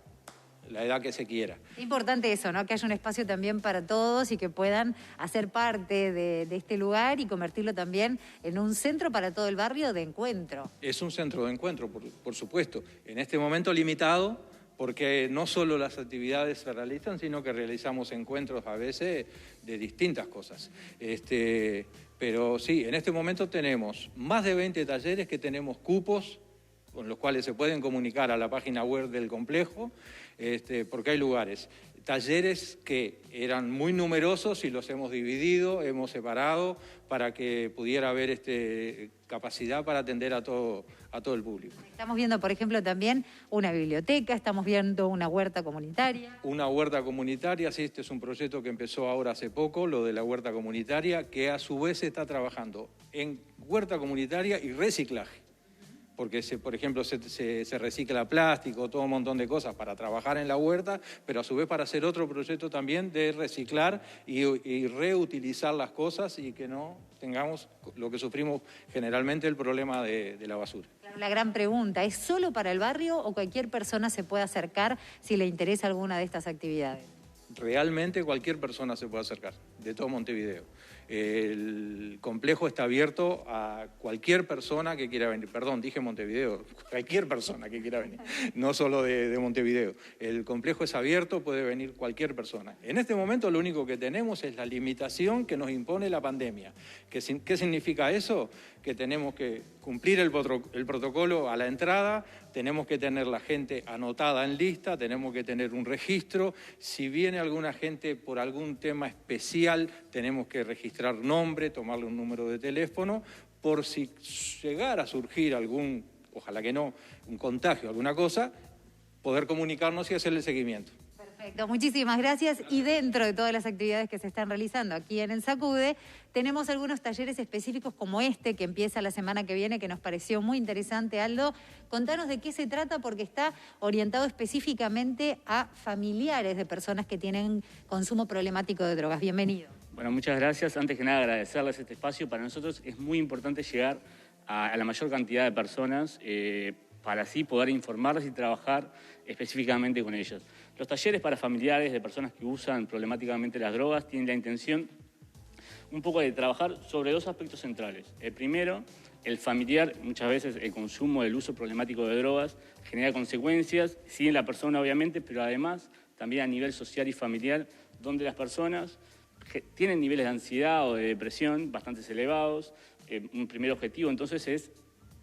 la edad que se quiera. Es importante eso, ¿no? Que haya un espacio también para todos y que puedan hacer parte de este lugar y convertirlo también en un centro para todo el barrio de encuentro. Es un centro de encuentro, por supuesto. En este momento limitado, porque no solo las actividades se realizan, sino que realizamos encuentros a veces de distintas cosas. Pero sí, en este momento tenemos más de 20 talleres que tenemos cupos con los cuales se pueden comunicar a la página web del complejo, porque hay lugares. Talleres que eran muy numerosos y los hemos dividido, hemos separado para que pudiera haber capacidad para atender a todo el público. Estamos viendo, por ejemplo, también una biblioteca, estamos viendo una huerta comunitaria. Una huerta comunitaria, sí, este es un proyecto que empezó ahora hace poco, lo de la huerta comunitaria, que a su vez está trabajando en huerta comunitaria y reciclaje. porque, por ejemplo, se recicla plástico, todo un montón de cosas para trabajar en la huerta, pero a su vez para hacer otro proyecto también de reciclar y reutilizar las cosas y que no tengamos lo que sufrimos generalmente, el problema de la basura. La gran pregunta, ¿es solo para el barrio o cualquier persona se puede acercar si le interesa alguna de estas actividades? Realmente cualquier persona se puede acercar, de todo Montevideo. El complejo está abierto a cualquier persona que quiera venir. Perdón, dije Montevideo, cualquier persona que quiera venir, no solo de Montevideo. El complejo es abierto, puede venir cualquier persona. En este momento lo único que tenemos es la limitación que nos impone la pandemia. ¿Qué significa eso? Que tenemos que cumplir el protocolo a la entrada, tenemos que tener la gente anotada en lista, tenemos que tener un registro. Si viene alguna gente por algún tema especial, tenemos que registrar nombre, tomarle un número de teléfono, por si llegara a surgir algún, ojalá que no, un contagio, alguna cosa, poder comunicarnos y hacerle seguimiento. Perfecto, muchísimas gracias. Y dentro de todas las actividades que se están realizando aquí en el SACUDE, tenemos algunos talleres específicos como este que empieza la semana que viene, que nos pareció muy interesante. Aldo, contanos de qué se trata, porque está orientado específicamente a familiares de personas que tienen consumo problemático de drogas. Bienvenido. Bueno, muchas gracias. Antes que nada, agradecerles este espacio. Para nosotros es muy importante llegar a la mayor cantidad de personas para así poder informarles y trabajar específicamente con ellos. Los talleres para familiares de personas que usan problemáticamente las drogas tienen la intención un poco de trabajar sobre dos aspectos centrales. El primero, el familiar, muchas veces el consumo, el uso problemático de drogas genera consecuencias, sí en la persona obviamente, pero además también a nivel social y familiar, donde las personas tienen niveles de ansiedad o de depresión bastante elevados. Un primer objetivo entonces es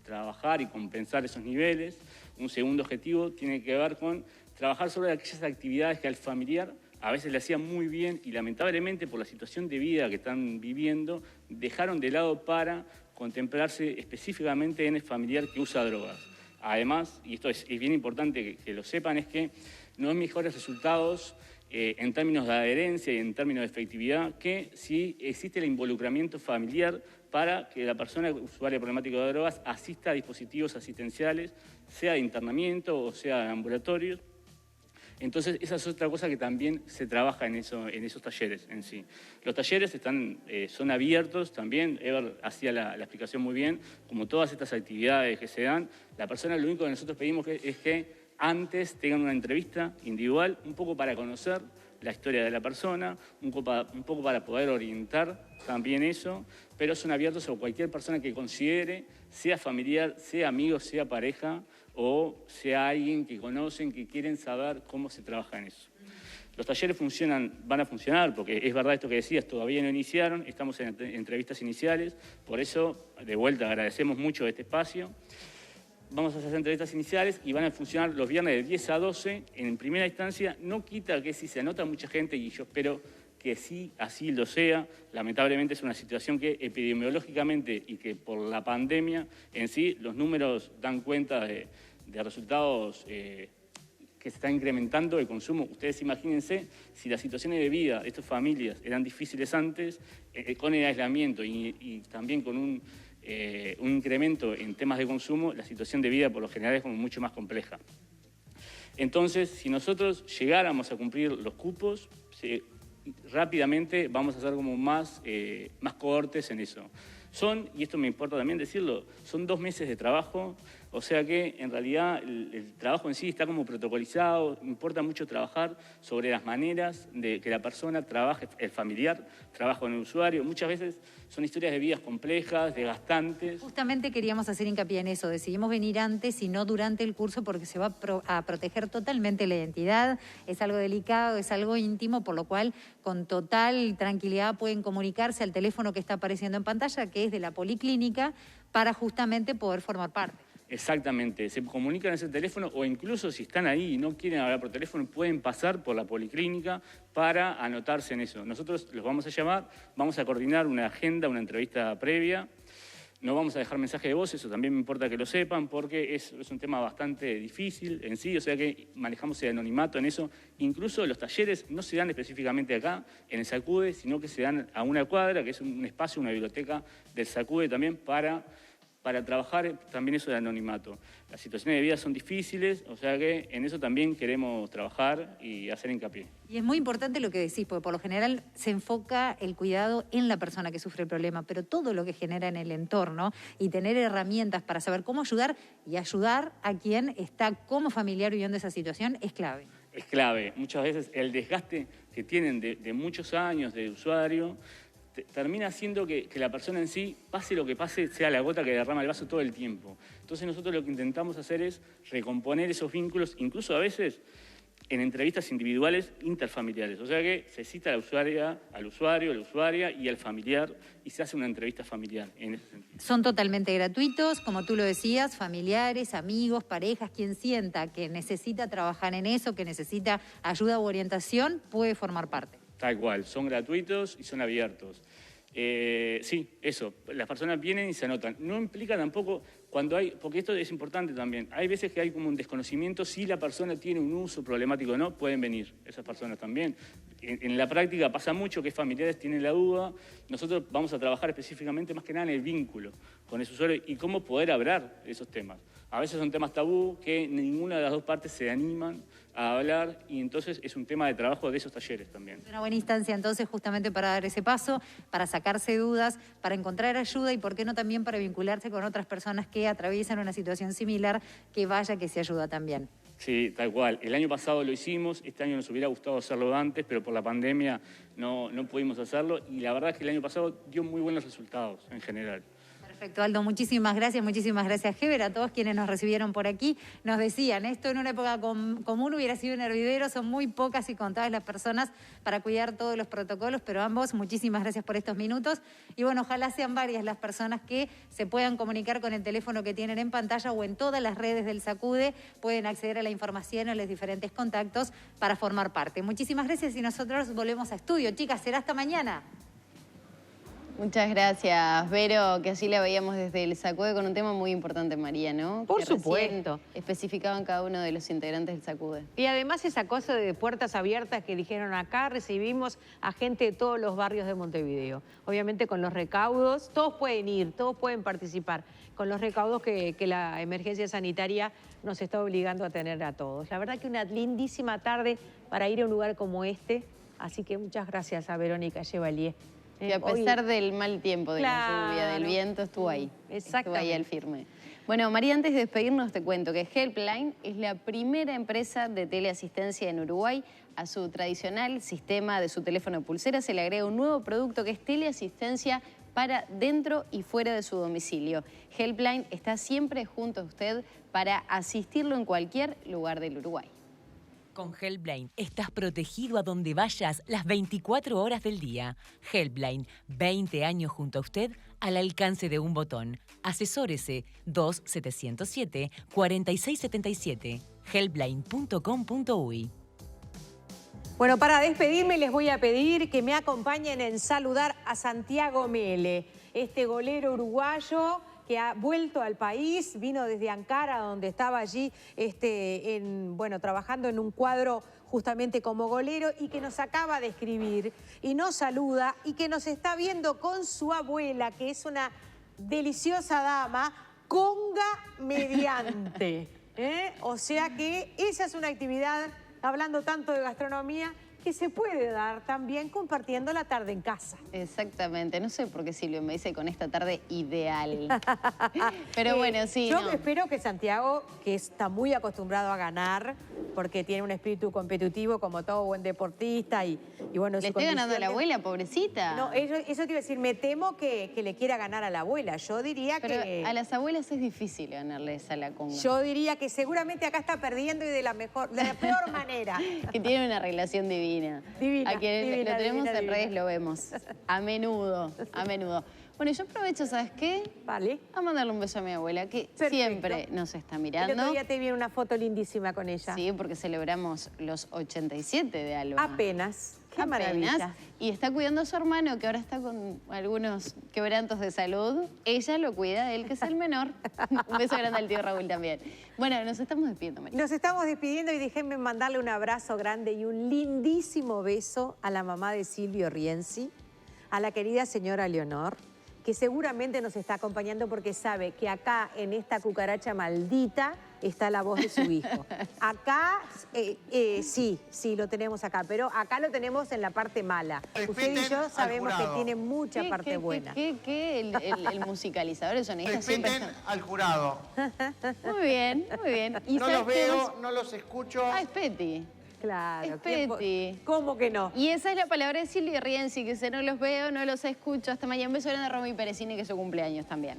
trabajar y compensar esos niveles. Un segundo objetivo tiene que ver con trabajar sobre aquellas actividades que al familiar a veces le hacían muy bien y lamentablemente por la situación de vida que están viviendo dejaron de lado para contemplarse específicamente en el familiar que usa drogas. Además, y esto es bien importante que lo sepan, es que no hay mejores resultados en términos de adherencia y en términos de efectividad que si existe el involucramiento familiar para que la persona usuaria problemática de drogas asista a dispositivos asistenciales, sea de internamiento o sea de ambulatorios. Entonces, esa es otra cosa que también se trabaja en esos talleres en sí. Los talleres son abiertos también, Ever hacía la explicación muy bien, como todas estas actividades que se dan, la persona lo único que nosotros pedimos es que antes tengan una entrevista individual, un poco para conocer la historia de la persona, un poco para poder orientar también eso, pero son abiertos a cualquier persona que considere, sea familiar, sea amigo, sea pareja, o sea alguien que conocen, que quieren saber cómo se trabaja en eso. Los talleres van a funcionar, porque es verdad esto que decías, todavía no iniciaron, estamos en entrevistas iniciales, por eso, de vuelta, agradecemos mucho este espacio. Vamos a hacer entrevistas iniciales y van a funcionar los viernes de 10 a 12. En primera instancia, no quita que si se anota mucha gente, y yo espero que sí, así lo sea. Lamentablemente es una situación que epidemiológicamente y que por la pandemia en sí, los números dan cuenta de resultados que se está incrementando el consumo. Ustedes imagínense si las situaciones de vida de estas familias eran difíciles antes, con el aislamiento y también con un incremento en temas de consumo, la situación de vida por lo general es como mucho más compleja. Entonces, si nosotros llegáramos a cumplir los cupos, rápidamente vamos a hacer como más cohortes en eso. Y esto me importa también decirlo, son 2 meses de trabajo, o sea que en realidad el trabajo en sí está como protocolizado, importa mucho trabajar sobre las maneras de que la persona trabaje, el familiar trabaja con el usuario. Muchas veces son historias de vidas complejas, desgastantes. Justamente queríamos hacer hincapié en eso, decidimos venir antes y no durante el curso porque se va a proteger totalmente la identidad, es algo delicado, es algo íntimo, por lo cual con total tranquilidad pueden comunicarse al teléfono que está apareciendo en pantalla, que es de la Policlínica, para justamente poder formar parte. Exactamente, se comunican en ese teléfono o incluso si están ahí y no quieren hablar por teléfono, pueden pasar por la Policlínica para anotarse en eso. Nosotros los vamos a llamar, vamos a coordinar una agenda, una entrevista previa. No vamos a dejar mensaje de voz, eso también me importa que lo sepan, porque es un tema bastante difícil en sí, o sea que manejamos el anonimato en eso. Incluso los talleres no se dan específicamente acá, en el SACUDE, sino que se dan a una cuadra, que es un espacio, una biblioteca del SACUDE también, para para trabajar también eso de anonimato. Las situaciones de vida son difíciles, o sea que en eso también queremos trabajar y hacer hincapié. Y es muy importante lo que decís, porque por lo general se enfoca el cuidado en la persona que sufre el problema, pero todo lo que genera en el entorno y tener herramientas para saber cómo ayudar y ayudar a quien está como familiar viviendo esa situación es clave. Es clave. Muchas veces el desgaste que tienen de muchos años de usuario termina haciendo que la persona en sí, pase lo que pase, sea la gota que derrama el vaso todo el tiempo. Entonces nosotros lo que intentamos hacer es recomponer esos vínculos, incluso a veces en entrevistas individuales interfamiliares. O sea que se cita a la usuaria, al usuario, a la usuaria y al familiar y se hace una entrevista familiar en ese sentido. Son totalmente gratuitos, como tú lo decías, familiares, amigos, parejas, quien sienta que necesita trabajar en eso, que necesita ayuda u orientación, puede formar parte. Tal cual, son gratuitos y son abiertos. Sí, eso, las personas vienen y se anotan. No implica tampoco cuando hay, porque esto es importante también, hay veces que hay como un desconocimiento, si la persona tiene un uso problemático o no, pueden venir esas personas también. En la práctica pasa mucho que familiares tienen la duda, nosotros vamos a trabajar específicamente más que nada en el vínculo con ese usuario y cómo poder hablar esos temas. A veces son temas tabú que ninguna de las dos partes se animan a hablar y entonces es un tema de trabajo de esos talleres también. Es una buena instancia entonces justamente para dar ese paso, para sacarse dudas, para encontrar ayuda y por qué no también para vincularse con otras personas que atraviesan una situación similar, que vaya que se ayuda también. Sí, tal cual. El año pasado lo hicimos, este año nos hubiera gustado hacerlo antes, pero por la pandemia no pudimos hacerlo y la verdad es que el año pasado dio muy buenos resultados en general. Perfecto, Aldo, muchísimas gracias, Heber, a todos quienes nos recibieron por aquí. Nos decían, esto en una época común hubiera sido un hervidero, son muy pocas y contadas las personas para cuidar todos los protocolos, pero ambos, muchísimas gracias por estos minutos. Y bueno, ojalá sean varias las personas que se puedan comunicar con el teléfono que tienen en pantalla o en todas las redes del SACUDE, pueden acceder a la información o los diferentes contactos para formar parte. Muchísimas gracias y nosotros volvemos a estudio. Chicas, será hasta mañana. Muchas gracias, Vero, que así la veíamos desde el SACUDE con un tema muy importante, María, ¿no? Por supuesto. Especificaban cada uno de los integrantes del SACUDE. Y además esa cosa de puertas abiertas que dijeron acá, recibimos a gente de todos los barrios de Montevideo. Obviamente con los recaudos, todos pueden ir, todos pueden participar, con los recaudos que la emergencia sanitaria nos está obligando a tener a todos. La verdad que una lindísima tarde para ir a un lugar como este, así que muchas gracias a Verónica Chevalier. Que a pesar del mal tiempo, de la lluvia, del viento, estuvo ahí. Estuvo ahí al firme. Bueno, María, antes de despedirnos te cuento que Helpline es la primera empresa de teleasistencia en Uruguay. A su tradicional sistema de su teléfono pulsera se le agrega un nuevo producto que es teleasistencia para dentro y fuera de su domicilio. Helpline está siempre junto a usted para asistirlo en cualquier lugar del Uruguay. Con Helpline estás protegido a donde vayas las 24 horas del día. Helpline, 20 años junto a usted, al alcance de un botón. Asesórese 2707-4677. Helpline.com.uy. Bueno, para despedirme les voy a pedir que me acompañen en saludar a Santiago Mele, este golero uruguayo que ha vuelto al país, vino desde Ankara, donde estaba allí trabajando en un cuadro justamente como golero y que nos acaba de escribir y nos saluda y que nos está viendo con su abuela, que es una deliciosa dama, conga mediante. O sea que esa es una actividad, hablando tanto de gastronomía, que se puede dar también compartiendo la tarde en casa. Exactamente. No sé por qué Silvio me dice con esta tarde ideal. Pero bueno, sí. Yo espero que Santiago, que está muy acostumbrado a ganar, porque tiene un espíritu competitivo como todo buen deportista y bueno... ¿Le estoy ganando a la abuela, pobrecita? No, eso te iba a decir, me temo que le quiera ganar a la abuela. Yo diría que... a las abuelas es difícil ganarles a la conga. Yo diría que seguramente acá está perdiendo y de la peor manera. Que tiene una relación divina. Divina, a quien divina, lo tenemos divina, en redes lo vemos. A menudo, a menudo. Bueno, yo aprovecho, ¿sabes qué? Vale. A mandarle un beso a mi abuela, que Perfecto. siempre nos está mirando. El otro día te vi una foto lindísima con ella. Sí, porque celebramos los 87 de Alba. Apenas. Qué maravilla. Y está cuidando a su hermano, que ahora está con algunos quebrantos de salud. Ella lo cuida, él que es el menor. Un beso grande al tío Raúl también. Bueno, nos estamos despidiendo, María. Nos estamos despidiendo y déjenme mandarle un abrazo grande y un lindísimo beso a la mamá de Silvio Rienzi, a la querida señora Leonor, que seguramente nos está acompañando porque sabe que acá, en esta cucaracha maldita, está la voz de su hijo. Acá, sí, lo tenemos acá, pero acá lo tenemos en la parte mala. Usted y yo sabemos que tiene mucha parte buena. El musicalizador, el sonidista siempre... Respeten al jurado. Muy bien, muy bien. ¿Y no los veo, no los escucho. Ah, es Petty. Claro. Es Petty. ¿Cómo que no? Y esa es la palabra de Silvia Rienzi, que dice no los veo, no los escucho. Hasta mañana. Un beso grande a Romy Perecini, que es su cumpleaños también.